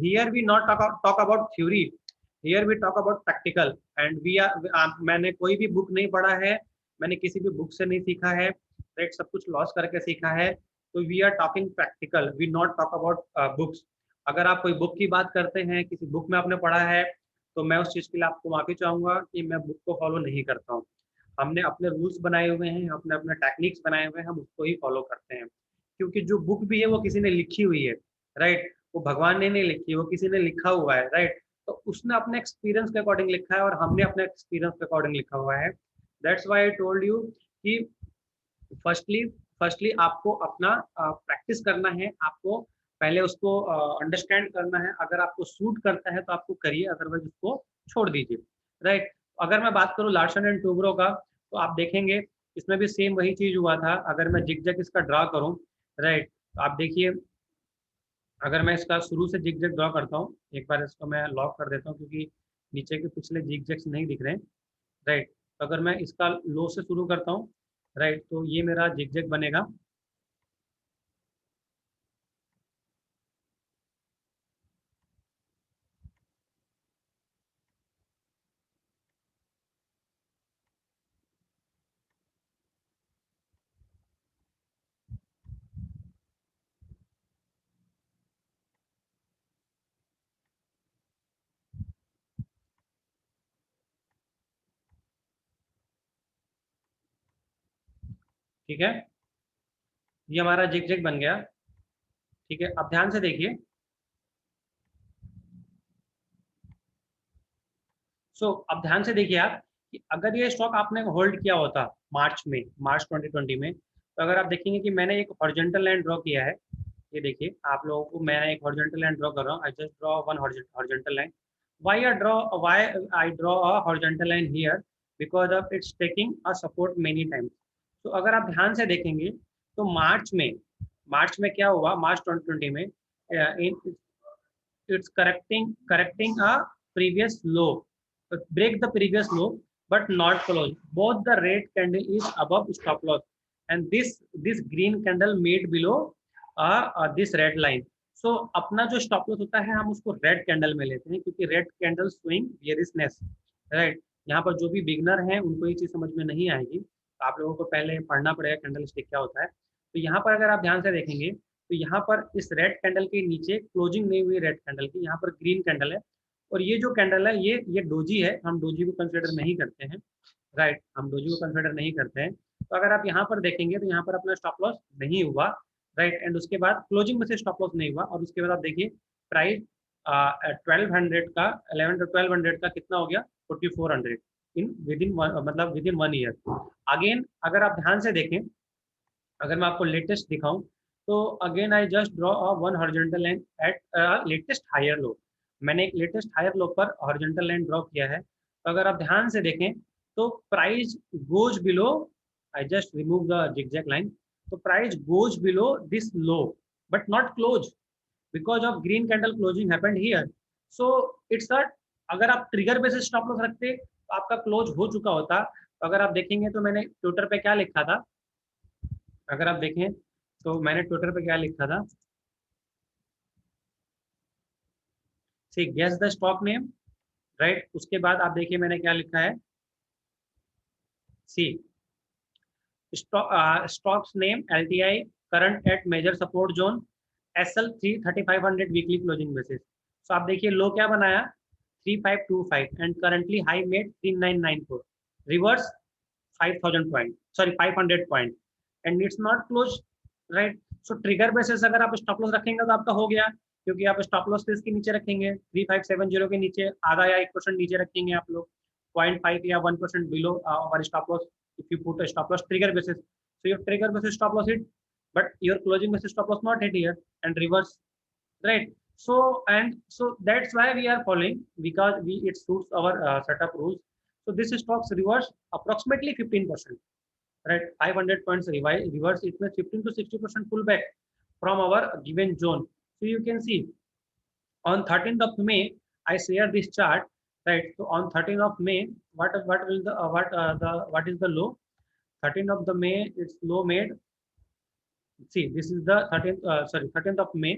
here we not talk about theory, here we talk about practical, and we are मैंने कोई भी book नहीं पढ़ा है, मैंने किसी भी book से नहीं सीखा है, राइट? सब कुछ लॉस करके सीखा है। तो we are talking practical, we not talk about books. अगर आप कोई बुक की बात करते हैं, किसी बुक में आपने पढ़ा है, तो मैं उस चीज़ के लिए आपको माफी चाहूंगा कि मैं बुक को फॉलो नहीं करता हूँ। हमने अपने रूल्स बनाए हुए हैं, अपने अपने टेक्निक्स बनाए हुए हैं, हम उसको ही फॉलो करते हैं, क्योंकि जो बुक भी है वो किसी ने लिखी हुई है, राइट? वो भगवान ने नहीं लिखी, वो किसी ने लिखा हुआ है, राइट? तो उसने अपने एक्सपीरियंस के अकॉर्डिंग लिखा है और हमने अपने एक्सपीरियंस के अकॉर्डिंग लिखा हुआ है। That's why I told you कि फर्स्टली फर्स्टली आपको अपना प्रैक्टिस करना है, आपको पहले उसको अंडरस्टैंड करना है। अगर आपको सूट करता है तो आपको करिए, अदरवाइज उसको छोड़ दीजिए, राइट? अगर मैं बात करूँ लार्सन एंड टूब्रो का, तो आप देखेंगे इसमें भी सेम वही चीज हुआ था। अगर मैं जिग इसका ड्रा करूँ, राइट, तो आप देखिए, अगर मैं इसका शुरू से जिग ड्रा करता हूँ, एक बार इसको मैं लॉक कर देता हूँ क्योंकि नीचे के पिछले जिग नहीं दिख रहे हैं, राइट? तो अगर मैं इसका लो से शुरू करता हूँ, राइट, तो ये मेरा जिग बनेगा। ठीक है, ये हमारा जिग बन गया, ठीक है? अब ध्यान से देखिए। अब ध्यान से देखिए आप कि अगर ये स्टॉक आपने होल्ड किया होता मार्च 2020 में, तो अगर आप देखेंगे कि मैंने एक हॉरिजॉन्टल लाइन ड्रॉ किया है, ये देखिए आप लोगों को, मैंने एक हॉरिजॉन्टल लाइन ड्रॉ कर रहा हूँ। आई just draw one horizontal line. Why I draw a horizontal line here? Because of its taking a support many times. तो अगर आप ध्यान से देखेंगे तो मार्च में क्या हुआ, मार्च 2020 में, it's correcting a previous low, break the previous low but not close. Both the red candle is above stop loss, and this green candle made below this red line. So अपना जो स्टॉप लॉस होता है हम उसको red candle में लेते हैं, क्योंकि रेड कैंडल स्विंग बेयरिशनेस, राइट? यहाँ पर जो भी बिगनर हैं उनको ये चीज समझ में नहीं आएगी, तो आप लोगों को पहले पढ़ना पड़ेगा कैंडल स्टिक क्या होता है। तो यहाँ पर अगर आप ध्यान से देखेंगे तो यहाँ पर इस रेड कैंडल के नीचे क्लोजिंग नहीं हुई रेड कैंडल की, यहाँ पर ग्रीन कैंडल है, और ये जो कैंडल है ये डोजी है, हम डोजी को कंसिडर नहीं करते हैं, राइट? हम डोजी को कंसिडर नहीं करते हैं। तो अगर आप यहाँ पर देखेंगे तो यहाँ पर अपना स्टॉप लॉस नहीं हुआ, राइट। एंड उसके बाद क्लोजिंग में से स्टॉप लॉस नहीं हुआ, और उसके बाद आप देखिए प्राइस 1200 का 11 to 1200 का कितना हो गया 4400 इन विद इन मतलब विद इन 1 ईयर। अगेन अगर आप ध्यान से देखें, अगर मैं आपको लेटेस्ट दिखाऊं, तो again I just draw one horizontal line at latest higher low. मैंने एक लेटेस्ट हायर लो पर हॉरिजॉन्टल लाइन ड्रॉ किया है। तो अगर आप ध्यान से देखें तो price goes below, I just remove the zigzag line, तो price goes below this low but not close because of green candle closing happened here. So it's a, अगर आप ट्रिगर बेसिस स्टॉप लॉस रखते तो आपका close हो चुका होता। तो अगर आप देखेंगे तो मैंने ट्विटर पे क्या लिखा था, अगर आप देखें तो मैंने ट्विटर पे क्या लिखा था, see guess the stock name, right. उसके बाद आप देखिए मैंने क्या लिखा है, see stocks name LTI current at major support zone SL 3500 weekly closing basis. So आप देखिए लो क्या बनाया 3525 and currently high made 3994, reverse 5000 point, sorry 500 point, and it's not close, right. So trigger basis अगर आप stop loss रखेंगे तो आपका हो गया, क्योंकि आप स्टॉप लॉस इसके नीचे रखेंगे 3570 के नीचे, आधा या 1% नीचे रखेंगे आप लोग, 0.5 या 1% below our stop loss if you put a stop loss trigger basis. So your trigger basis stop loss hit, but your closing basis stop loss not hit here and reverse, right. So and so that's why we are following, because we it suits our setup rules. So this stocks reverse approximately 15%, right. 500 points reverse, it means 15 to 60% pullback from our given zone. So you can see on 13th of May I share this chart, right. So on 13th of May, what will the what is the low? 13th of the May, it's low made, see this is the 13th, sorry 13th of May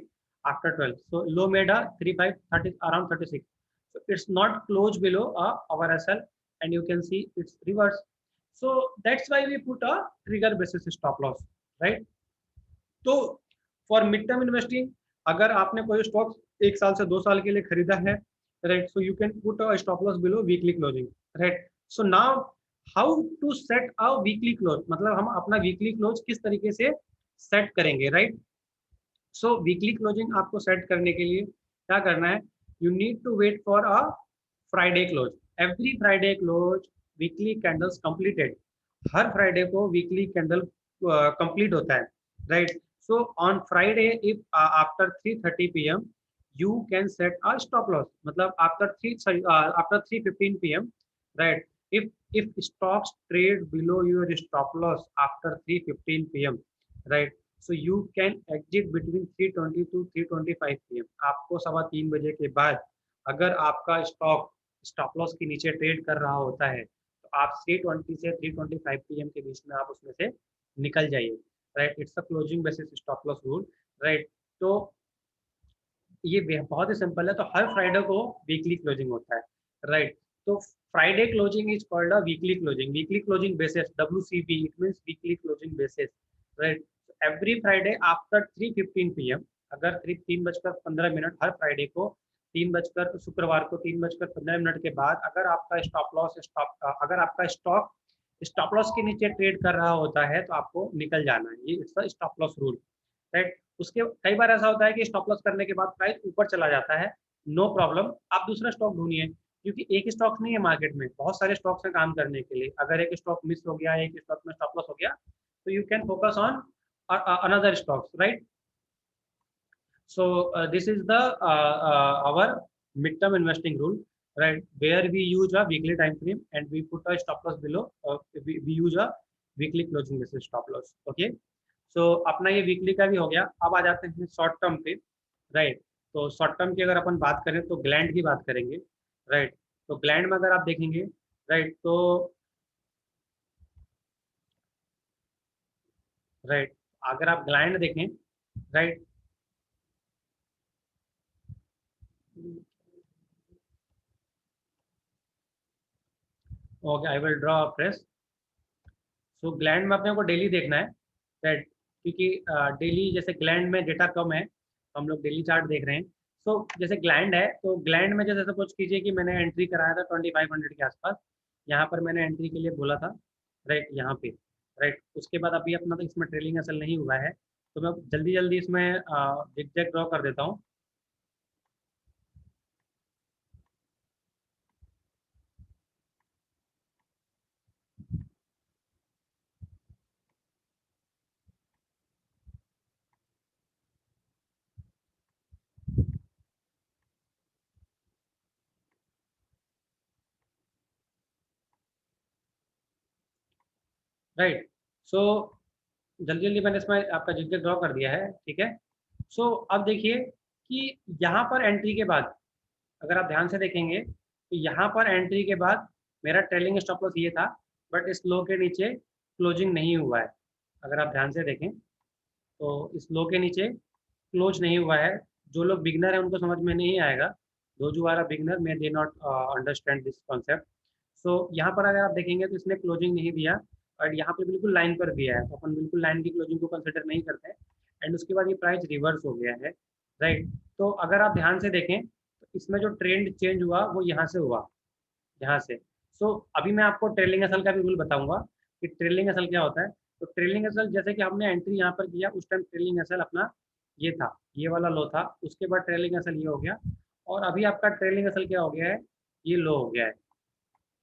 after 12, so low made a 35 30 around 36, so it's not close below our SL, and you can see it's reverse. So that's why we put a trigger basis stop loss, right. तो for mid term investing, अगर आपने कोई stock 1 साल से 2 साल के लिए खरीदा है, right, so you can put a stop loss below weekly closing, right. So now how to set a weekly close, मतलब हम अपना वीकली क्लोज किस तरीके से सेट करेंगे, राइट। सो वीकली क्लोजिंग आपको सेट करने के लिए क्या करना है, you need to wait for a Friday close, every Friday close weekly candles completed, हर फ्राइडे को वीकली कैंडल कंप्लीट होता है, right. So on Friday, if after 3:30 p.m. you can set a stop loss. मतलब after 3:15 p.m. right? If stocks trade below your stop loss after 3:15 p.m. right? So you can exit between 3:20 to 3:25 p.m. आपको 3:15 बजे के बाद अगर आपका stock stop loss के नीचे trade कर रहा होता है, तो आप 3:20 से 3:25 p.m. के बीच में आप उसमें से निकल जाइए, right. It's a closing basis stop loss rule, right. तो ये बहुत ही सिंपल है, तो हर फ्राइडे को वीकली क्लोजिंग होता है, राइट। तो Friday closing is called a weekly closing, weekly closing basis WCB, it means weekly closing basis, right. Every Friday after 3:15 p.m. अगर 3:15 हर फ्राइडे को 3 बजकर शुक्रवार को 3:15 के बाद अगर आपका स्टॉप लॉस अगर आपका स्टॉक स्टॉप लॉस के नीचे ट्रेड कर रहा होता है तो आपको निकल जाना है, ये it's stop loss rule, right. उसके कई बार ऐसा होता है कि स्टॉप लॉस करने के बाद प्राइस ऊपर चला जाता है, नो प्रॉब्लम, आप दूसरा स्टॉक ढूंढिए, क्योंकि एक स्टॉक नहीं है मार्केट में, बहुत सारे स्टॉक्स हैं काम करने के लिए। अगर एक स्टॉक मिस हो गया, एक स्टॉक में स्टॉप लॉस हो गया, तो you can focus on another stocks, right. So this is the our midterm investing rule, right? Where we use a weekly time frame and we put a stop loss below. We use a weekly closing basis stop loss. Okay. So अपना ये weekly का भी हो गया। अब आ जाते हैं short term पे, राइट। तो शॉर्ट टर्म की अगर अपन बात करें तो ग्लैंड की बात करेंगे, राइट। तो ग्लैंड में अगर आप देखेंगे, राइट, तो राइट, अगर आप ग्लैंड देखें, right, okay, I will draw press. So gland में अपने को डेली देखना है, राइट, क्योंकि डेली जैसे ग्लैंड में डेटा कम है तो हम लोग डेली चार्ट देख रहे हैं। सो जैसे ग्लैंड है, तो ग्लैंड में जैसे सपोज कीजिए कि मैंने एंट्री कराया था 2500 के आसपास, यहाँ पर मैंने एंट्री के लिए बोला था, राइट, यहाँ पे। राइट। उसके बाद अभी अपना तो इसमें ट्रेलिंग असल नहीं हुआ है, तो मैं जल्दी जल्दी इसमें जिगजैग ड्रॉ कर देता हूँ। राइट। सो जल्दी जल्दी मैंने इसमें आपका जिगजैग ड्रॉ कर दिया है, ठीक है। सो अब देखिए कि यहाँ पर एंट्री के बाद अगर आप ध्यान से देखेंगे तो यहाँ पर एंट्री के बाद मेरा ट्रेलिंग स्टॉप लॉस ये था, बट इस लो के नीचे क्लोजिंग नहीं हुआ है। अगर आप ध्यान से देखें तो इस लो के नीचे क्लोज नहीं हुआ है। जो लोग बिगनर है उनको समझ में नहीं आएगा, दो जो are beginner may they not understand this concept. So यहाँ पर अगर आप देखेंगे तो इसने क्लोजिंग नहीं दिया और यहाँ पे बिल्कुल लाइन पर दिया है, तो अपन बिल्कुल लाइन की क्लोजिंग को कंसिडर नहीं करते हैं। एंड उसके बाद ये प्राइस रिवर्स हो गया है, राइट। तो अगर आप ध्यान से देखें तो इसमें जो ट्रेंड चेंज हुआ वो यहाँ से हुआ, यहाँ से। सो अभी मैं आपको ट्रेलिंग एसएल का भी रूल बताऊंगा कि ट्रेलिंग एसएल क्या होता है। तो ट्रेलिंग एसएल जैसे कि हमने एंट्री यहाँ पर किया उस टाइम ट्रेलिंग एसएल अपना ये था, ये वाला लो था, उसके बाद ट्रेलिंग एसएल ये हो गया, और अभी आपका ट्रेलिंग एसएल क्या हो गया है, ये लो हो गया है,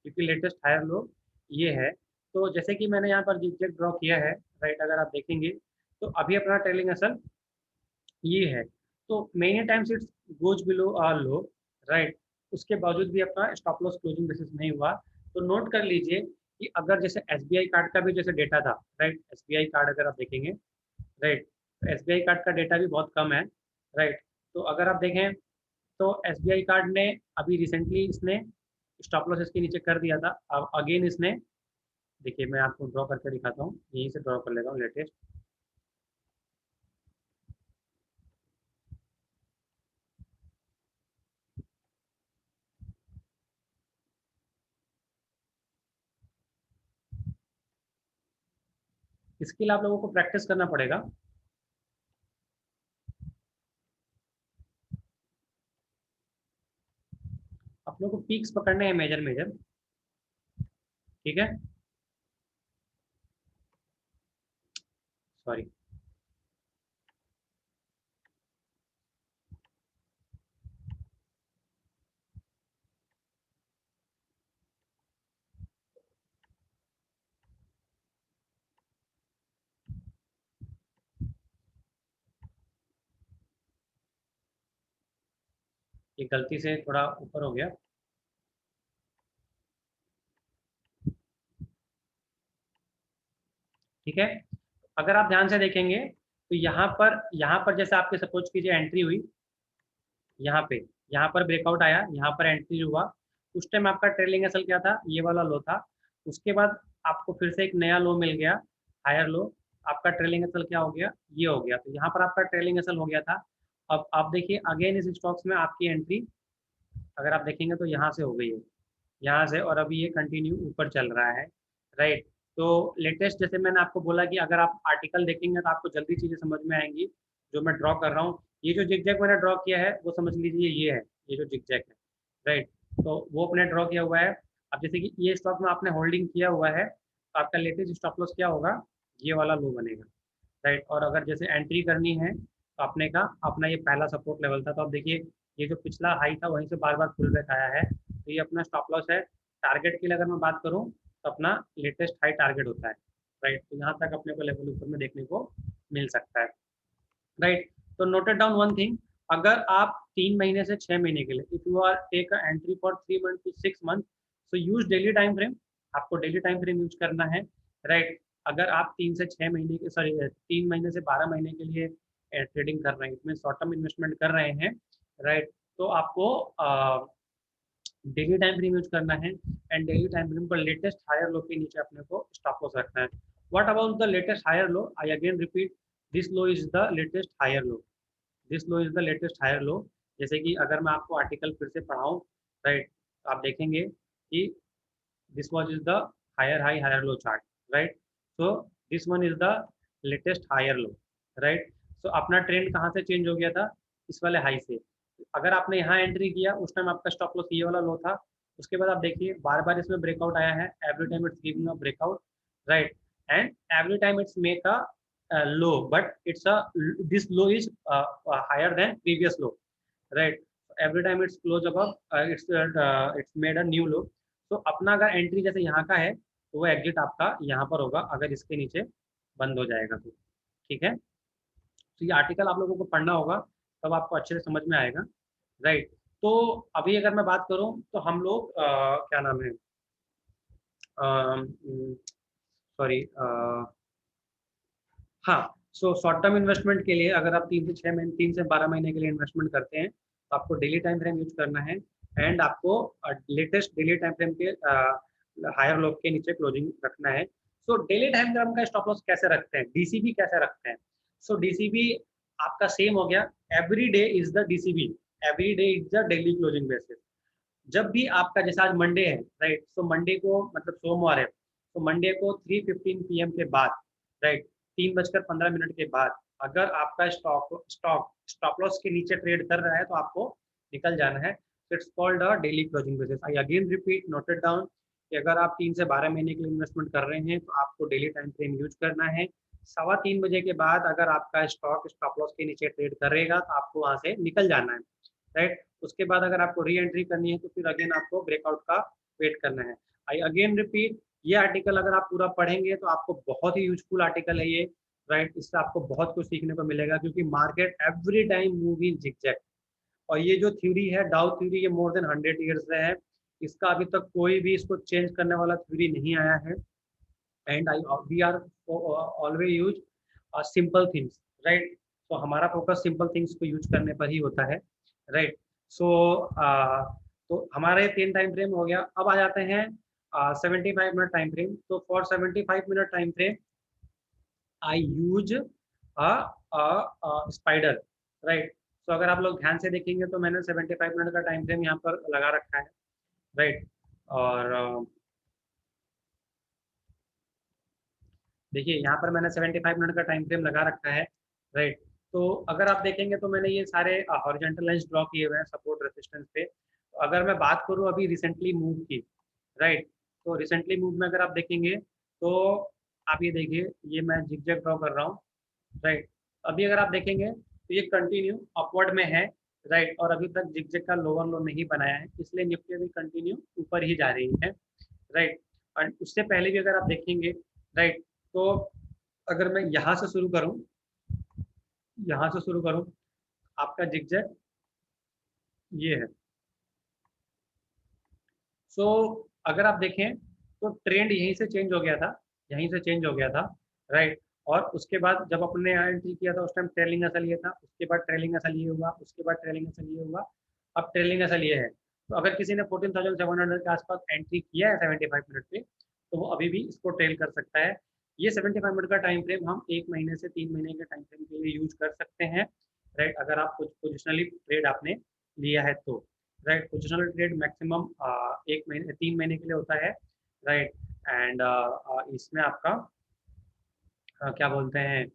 क्योंकि लेटेस्ट हायर लो ये है। तो जैसे कि मैंने यहाँ पर जिगजैग ड्रॉ किया है, राइट, अगर आप देखेंगे तो अभी अपना ट्रेलिंग एसएल ये है। तो many times it's goes below our low, right. उसके बावजूद भी अपना स्टॉप लॉस क्लोजिंग बेसिस नहीं हुआ। तो नोट कर लीजिए कि अगर जैसे एसबीआई कार्ड का भी जैसे डेटा था, राइट, एसबीआई कार्ड अगर आप देखेंगे, राइट, तो एसबीआई कार्ड का डेटा भी बहुत कम है, राइट। तो अगर आप देखें तो एसबीआई कार्ड ने अभी रिसेंटली इसने स्टॉप लॉस इसके नीचे कर दिया था, अब अगेन इसने, देखिए मैं आपको ड्रॉ करके दिखाता हूँ, यहीं से ड्रॉ कर लेता हूँ लेटेस्ट। इसके लिए आप लोगों को प्रैक्टिस करना पड़ेगा। आप लोगों को पीक्स पकड़ने हैं मेजर मेजर, ठीक है। सॉरी, ये गलती से थोड़ा ऊपर हो गया। ठीक है, अगर आप ध्यान से देखेंगे तो यहाँ पर जैसे आपके सपोज कीजिए एंट्री हुई, यहाँ पे, यहाँ पर ब्रेकआउट आया, यहाँ पर एंट्री हुआ, उस टाइम आपका ट्रेलिंग एसल क्या था, ये वाला लो था। उसके बाद आपको फिर से एक नया लो मिल गया, हायर लो, आपका ट्रेलिंग एसल क्या हो गया, ये हो गया। तो यहाँ पर आपका ट्रेलिंग एसल हो गया था। अब आप देखिए अगेन इस स्टॉक्स में आपकी एंट्री अगर आप देखेंगे तो यहाँ से हो गई है, यहाँ से, और अभी ये कंटिन्यू ऊपर चल रहा है, राइट। तो लेटेस्ट जैसे मैंने आपको बोला कि अगर आप आर्टिकल देखेंगे तो आपको जल्दी चीज़ें समझ में आएंगी जो मैं ड्रॉ कर रहा हूँ। ये जो जिगजैग मैंने ड्रॉ किया है वो समझ लीजिए ये है, ये जो जिगजैग है, राइट। तो वो अपने ड्रॉ किया हुआ है। अब जैसे कि ये स्टॉक में आपने होल्डिंग किया हुआ है तो आपका लेटेस्ट स्टॉप लॉस क्या होगा, ये वाला लो बनेगा, राइट। और अगर जैसे एंट्री करनी है तो अपने का अपना ये पहला सपोर्ट लेवल था, तो अब देखिए ये जो पिछला हाई था वहीं से बार बार फुल बैक आया है, तो ये अपना स्टॉप लॉस है। टारगेट के लिए अगर मैं बात करूँ तो अपना लेटेस्ट हाई टारगेट होता है, राइट। तो यहाँ तक अपने को लेवल ऊपर में देखने को मिल सकता है, राइट। तो नोटेड डाउन वन थिंग, अगर आप 3 महीने से 6 महीने के लिए, if you are take entry for 3 month to 6 month, so use daily time frame, आपको डेली टाइम फ्रेम यूज करना है, राइट। अगर आप 3 से 6 महीने के, सॉरी 3 महीने से 12 महीने के लिए ट्रेडिंग कर रहे हैं, इसमें शॉर्ट टर्म इन्वेस्टमेंट कर रहे हैं, राइट, तो आपको डेली टाइम फ्रेम यूज करना है। एंड डेली टाइम फ्रेम पर लेटेस्ट हायर लो के नीचे अपने को स्टॉप लॉस रखना है। What about the latest higher low, I again repeat, this low is the latest higher low, this low is the latest higher low. जैसे कि अगर मैं आपको आर्टिकल फिर से पढ़ाऊँ, राइट, तो आप देखेंगे कि this was is the higher high higher low chart, right. So this one is the latest higher low, right. सो अपना ट्रेंड कहाँ से चेंज हो गया था, इस वाले हाई से। अगर आपने यहाँ एंट्री किया उस टाइम आपका स्टॉप लॉस ये वाला लो था। उसके बाद आप देखिए बार बार इसमें ब्रेकआउट आया है, every time it's giving a breakout, right. and every time it's make a low, but it's a this low is higher than previous low, right? Every time it's close above, it's made a new low. तो अपना अगर entry जैसे यहाँ का है तो वो exit आपका यहाँ पर होगा अगर इसके नीचे बंद हो जाएगा तो, ठीक है। तो ये आर्टिकल आप लोगों को पढ़ना होगा, तब आपको अच्छे से समझ में आएगा, राइट। तो अभी अगर मैं बात करूं तो हम लोग क्या नाम है, सॉरी, हाँ, सो शॉर्ट टर्म इन्वेस्टमेंट के लिए अगर आप 3 से 6 महीने 3 से 12 महीने के लिए इन्वेस्टमेंट करते हैं तो आपको डेली टाइम फ्रेम यूज करना है, एंड आपको लेटेस्ट डेली टाइम फ्रेम के हायर लो के नीचे क्लोजिंग रखना है। सो डेली टाइम फ्रेम का स्टॉप लॉस कैसे रखते हैं, डीसीबी कैसे रखते हैं? सो डीसीबी आपका सेम हो गया, every day is the DCB, every day is the daily closing basis. जब भी आपका, जैसे आज मंडे है, राइट, सो मंडे को मतलब सोमवार है, तो मंडे को 3:15 PM के बाद, राइट, 3:15 के बाद अगर आपका स्टॉप लॉस के नीचे ट्रेड कर रहा है तो आपको निकल जाना है। It's called a daily closing basis. I again repeat, note it down कि अगर आप 3 से 12 महीने के लिए इन्वेस्टमेंट कर रहे हैं तो आपको डेली टाइम फ्रेम यूज करना है। 3:15 के बाद अगर आपका स्टॉप लॉस के नीचे ट्रेड करेगा तो आपको वहां से निकल जाना है, राइट। उसके बाद अगर आपको री एंट्री करनी है तो फिर अगेन आपको ब्रेकआउट का वेट करना है। आई अगेन रिपीट, ये आर्टिकल अगर आप पूरा पढ़ेंगे तो आपको बहुत ही यूजफुल आर्टिकल है ये, राइट। इससे आपको बहुत कुछ सीखने को मिलेगा क्योंकि market every time move in zigzag, और ये जो थ्योरी है डाउ थ्योरी, ये मोर देन 100 ईयर्स से है, इसका अभी तक कोई भी इसको चेंज करने वाला थ्योरी नहीं आया है। And I we are always use simple things, right. तो हमारा फोकस सिंपल थिंग्स को यूज करने पर ही होता है, राइट। सो तो हमारे 3 टाइम फ्रेम हो गया। अब आ जाते हैं 75 मिनट टाइम फ्रेम। तो for 75 minute time frame I use spider, right. तो अगर आप लोग ध्यान से देखेंगे तो मैंने 75 मिनट का टाइम फ्रेम यहाँ पर लगा रखा है, राइट। और देखिए यहाँ पर मैंने 75 मिनट का टाइम फ्रेम लगा रखा है, राइट। तो अगर आप देखेंगे तो मैंने ये सारे हॉरिजॉन्टल लाइंस ड्रॉ किए हुए हैं सपोर्ट रेजिस्टेंस पे। तो अगर मैं बात करूँ अभी रिसेंटली मूव की, राइट, तो रिसेंटली मूव में अगर आप देखेंगे तो आप ये देखिए, ये मैं जिगजैग ड्रॉ कर रहा हूँ, राइट। अभी अगर आप देखेंगे तो ये कंटिन्यू अपवर्ड में है, राइट, और अभी तक जिगजैग का लोअर लो नहीं बनाया है, इसलिए निफ्टी अभी कंटिन्यू ऊपर ही जा रही है, राइट। और उससे पहले भी अगर आप देखेंगे, राइट, तो अगर मैं यहाँ से शुरू करूँ, यहाँ से शुरू करूँ, आपका जिगजैग ये है। सो अगर आप देखें तो ट्रेंड यहीं से चेंज हो गया था, यहीं से चेंज हो गया था, राइट। और उसके बाद जब अपने यहाँ एंट्री किया था उस टाइम ट्रेलिंग असल ये था, उसके बाद ट्रेलिंग असल ये हुआ, उसके बाद ट्रेलिंग असल ये हुआ, अब ट्रेलिंग असल ये है। तो अगर किसी ने 14,700 के आसपास एंट्री किया है 75 मिनट पे तो वो अभी भी इसको ट्रेल कर सकता है। ये 75 मिनट का टाइम फ्रेम हम 1 महीने से 3 महीने के टाइम फ्रेम के लिए यूज कर सकते हैं, राइट, अगर आप कुछ पोजिशनली ट्रेड आपने लिया है तो, राइट। पोजिशनल ट्रेड मैक्सिमम 1 महीने 3 महीने के लिए होता है, राइट। एंड इसमें आपका क्या बोलते हैं,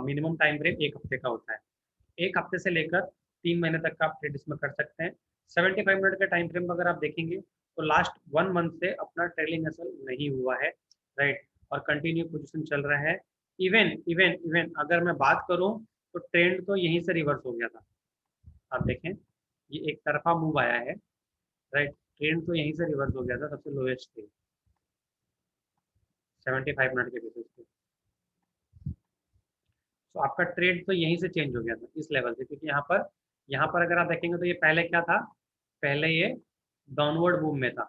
मिनिमम टाइम फ्रेम 1 हफ्ते का होता है। 1 हफ्ते से लेकर 3 महीने तक का आप ट्रेड इसमें कर सकते हैं। 75 मिनट के टाइम फ्रेम अगर आप देखेंगे तो लास्ट 1 मंथ से अपना ट्रेलिंग असल नहीं हुआ है, राइट, और कंटिन्यू पोजीशन चल रहा है। इवन इवन इवन अगर मैं बात करूं तो ट्रेंड तो यहीं से रिवर्स हो गया था, आप देखें ये एक तरफा मूव आया है, राइट, ट्रेंड तो यहीं से रिवर्स हो गया था सबसे लोएस्ट से 75 मिनट के बेसिस पे। तो आपका ट्रेड तो यहीं से चेंज हो गया था इस लेवल से, क्योंकि यहाँ पर अगर आप देखेंगे तो ये पहले क्या था, पहले ये डाउनवर्ड मूव में था।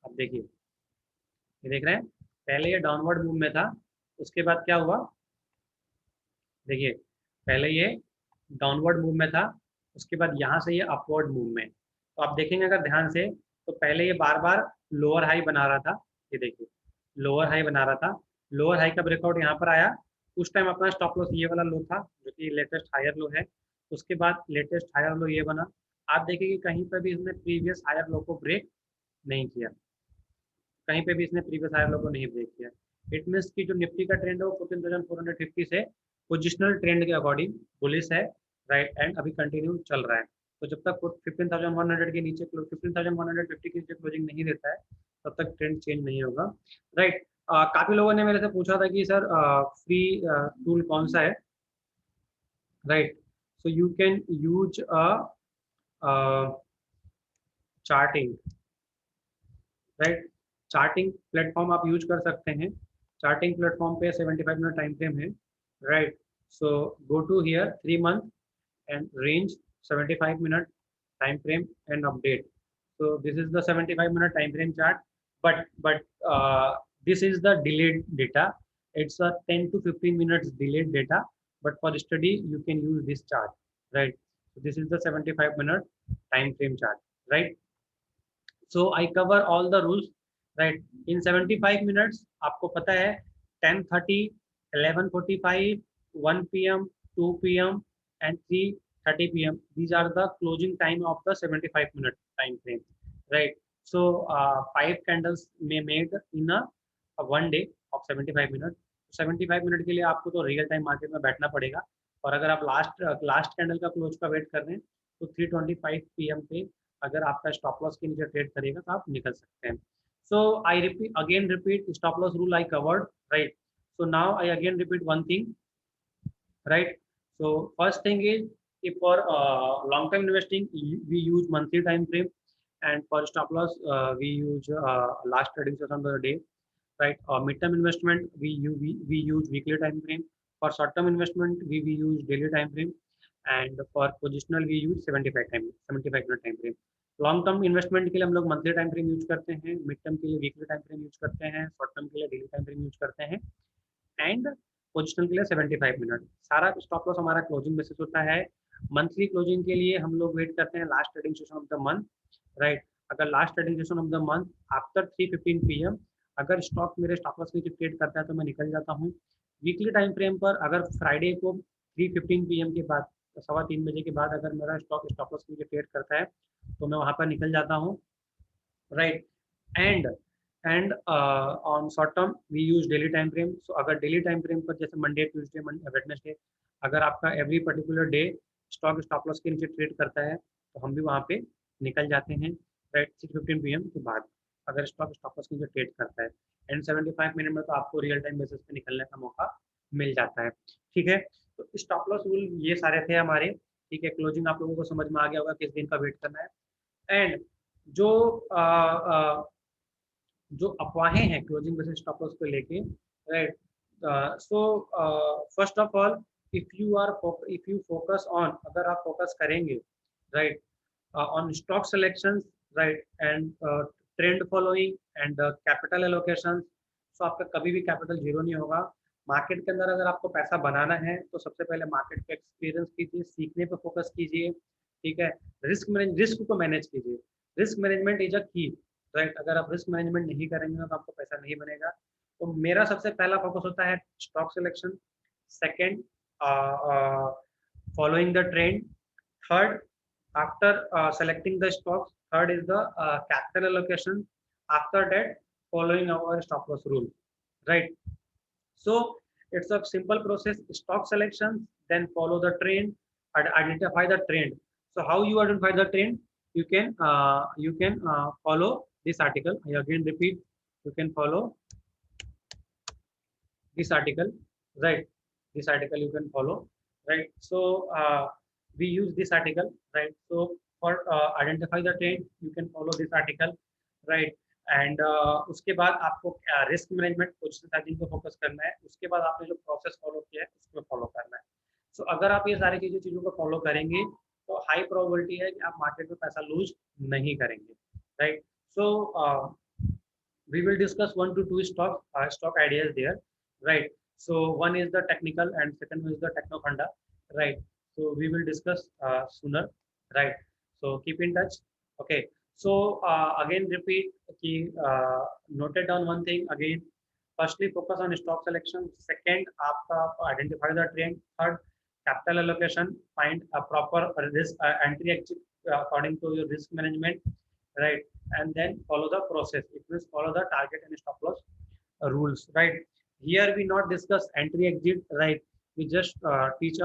अब देखिए, ये देख रहे हैं, पहले ये डाउनवर्ड मूव में था, उसके बाद क्या हुआ, देखिए पहले ये डाउनवर्ड मूव में था, उसके बाद यहाँ से ये अपवर्ड मूव में। तो आप देखेंगे अगर ध्यान से तो पहले ये बार बार लोअर हाई बना रहा था, ये देखिए लोअर हाई बना रहा था, लोअर हाई का ब्रेकआउट यहाँ पर आया, उस टाइम अपना स्टॉप लॉस ये वाला लो था जो कि लेटेस्ट हायर लो है, उसके बाद लेटेस्ट हायर लो ये बना। आप देखिए कि कहीं पर भी इसने प्रीवियस हायर लो को ब्रेक नहीं किया, कहीं पे भी इसने प्रीवियस हायर लो को नहीं ब्रेक किया। इट मीन्स की जो निफ्टी का ट्रेंड है वो 14,450 से पोजिशनल ट्रेंड के अकॉर्डिंग बुलिश है, राइट, एंड अभी कंटिन्यू चल रहा है। तो जब तक 15,100 के नीचे 15,150 के नीचे क्लोजिंग नहीं देता है तब तक ट्रेंड चेंज नहीं होगा, राइट। काफी लोगों ने मेरे से पूछा था कि सर फ्री टूल कौन सा है, right? So you can use charting, right? Charting platform आप यूज कर सकते हैं। चार्टिंग प्लेटफॉर्म पे 75 मिनट टाइम फ्रेम है, right? So go to here 3 month and range 75 minute time frame and update. So this is the 75 minute time frame chart, but this is the delayed data. It's a 10 to 15 minutes delayed data, but for study you can use this chart, right? So this is the 75 minute time frame chart, right? So I cover all the rules, right? In 75 minutes आपको पता है 10:30, 11:45, 1 p.m., 2 p.m. and 3:30 p.m. These are the closing time of the 75 minute time frame, right? So 5 candles may made in a one day of 75 minutes. 75 minute के लिए आपको तो real time market में बैठना पड़ेगा, और अगर आप लास्ट कैंडल का क्लोज का वेट कर रहे हैं तो 3:25 p.m. पे अगर आपका स्टॉप लॉस के नीचे ट्रेड करेगा तो आप निकल सकते हैं। So I repeat stop loss rule I covered, right? So now I again repeat one thing, right? So first thing is, if for long term investing we use monthly time frame, and for stop loss we use last trading session of the day, right? Mid term investment we use weekly time frame. For short term investment we use daily time frame, and for positional we use 75 minute time frame. Long term investment के लिए हम लोग monthly time frame use करते हैं, mid term के लिए weekly time frame use करते हैं, शॉर्ट टर्म के लिए डेली टाइम फ्रेम यूज करते हैं, एंड पोजिशनल के लिए 75 मिनट। सारा स्टॉप लॉस हमारा क्लोजिंग बेसिस होता है। मंथली क्लोजिंग के लिए हम लोग वेट करते हैं last trading session of the month, right? अगर last trading session of the month after 3:15 PM अगर स्टॉक मेरे स्टॉप लॉस के नीचे ट्रेड करता है तो मैं निकल जाता हूँ। वीकली टाइम फ्रेम पर अगर फ्राइडे को 3:15 PM के बाद, 3:15 के बाद अगर मेरा स्टॉक स्टॉप लॉस के नीचे ट्रेड करता है तो मैं वहाँ पर निकल जाता हूँ, right? And on short term we use daily time frame. So अगर डेली टाइम फ्रेम पर जैसे मंडे, ट्यूसडे, वेडनेसडे अगर आपका every particular day stock stop loss के नीचे ट्रेड करता है तो हम भी वहाँ पे निकल जाते हैं, राइट? 6:15 PM के बाद अगर स्टॉक स्टॉप लॉस के नीचे ट्रेड करता है, एंड 75 मिनट में तो आपको रियल टाइम बेसिस पे निकलने का मौका मिल जाता है, ठीक है? तो स्टॉप लॉस रूल ये सारे थे हमारे, ठीक है? क्लोजिंग आप लोगों को समझ में आ गया होगा किस दिन का वेट करना है। एंड जो जो अफवाहें हैं क्लोजिंग बेसिस स्टॉप लॉस को लेके, right? So first of all if you focus on, अगर आप फोकस करेंगे, right, on stock selection, right, and trend following and capital allocation, so आपका कभी भी कैपिटल जीरो नहीं होगा। मार्केट के अंदर अगर आपको पैसा बनाना है तो सबसे पहले मार्केट का एक्सपीरियंस कीजिए, सीखने पे फोकस कीजिए, ठीक है? रिस्क को मैनेज कीजिए। रिस्क मैनेजमेंट इज अ की, राइट? अगर आप रिस्क मैनेजमेंट नहीं करेंगे तो आपको पैसा नहीं बनेगा। तो मेरा सबसे पहला फोकस होता है stock selection, second following the trend, third after selecting the stocks, third is the capital allocation, after that following our stop loss rule, right? So it's a simple process: stock selection, then follow the trend, and identify the trend. So how you identify the trend? You can follow this article. I again repeat, you can follow this article, right? This article you can follow, right? So we use this article, right? So for identify the trend you can follow this article, right? And उसके बाद आपको risk management, position sizing पे focus करना है। उसके बाद आपने जो प्रोसेस फॉलो किया है उसको फॉलो करना है। सो अगर आप ये सारी चीज़ों को फॉलो करेंगे तो हाई प्रोबेबिलिटी है कि आप मार्केट में पैसा लूज नहीं करेंगे, right? So we will discuss 1 to 2 stock ideas there, right? So one is the technical and second one is the techno funda, right? So we will discuss sooner, right? So keep in touch, okay? So again repeat ki noted down one thing again. Firstly focus on stock selection, second aapka identify the trend, third capital allocation, find a proper risk entry exit according to your risk management, right? And then follow the process. It means follow the target and stop loss rules, right? Here we not discuss entry exit, right? We just teach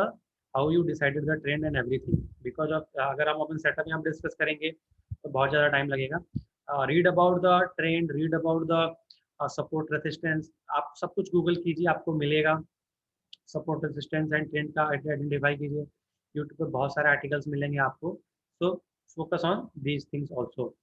how you decided the trend and everything. Because of अगर हम अपन setup यहाँ discuss करेंगे तो बहुत ज़्यादा time लगेगा. Read about the trend, read about the support resistance, आप सब कुछ गूगल कीजिए, आपको मिलेगा। सपोर्ट रेसिस्टेंस एंड ट्रेंड का आइडेंटिफाई कीजिए, यूट्यूब पे बहुत सारे आर्टिकल्स मिलेंगे आपको। So focus on these things also.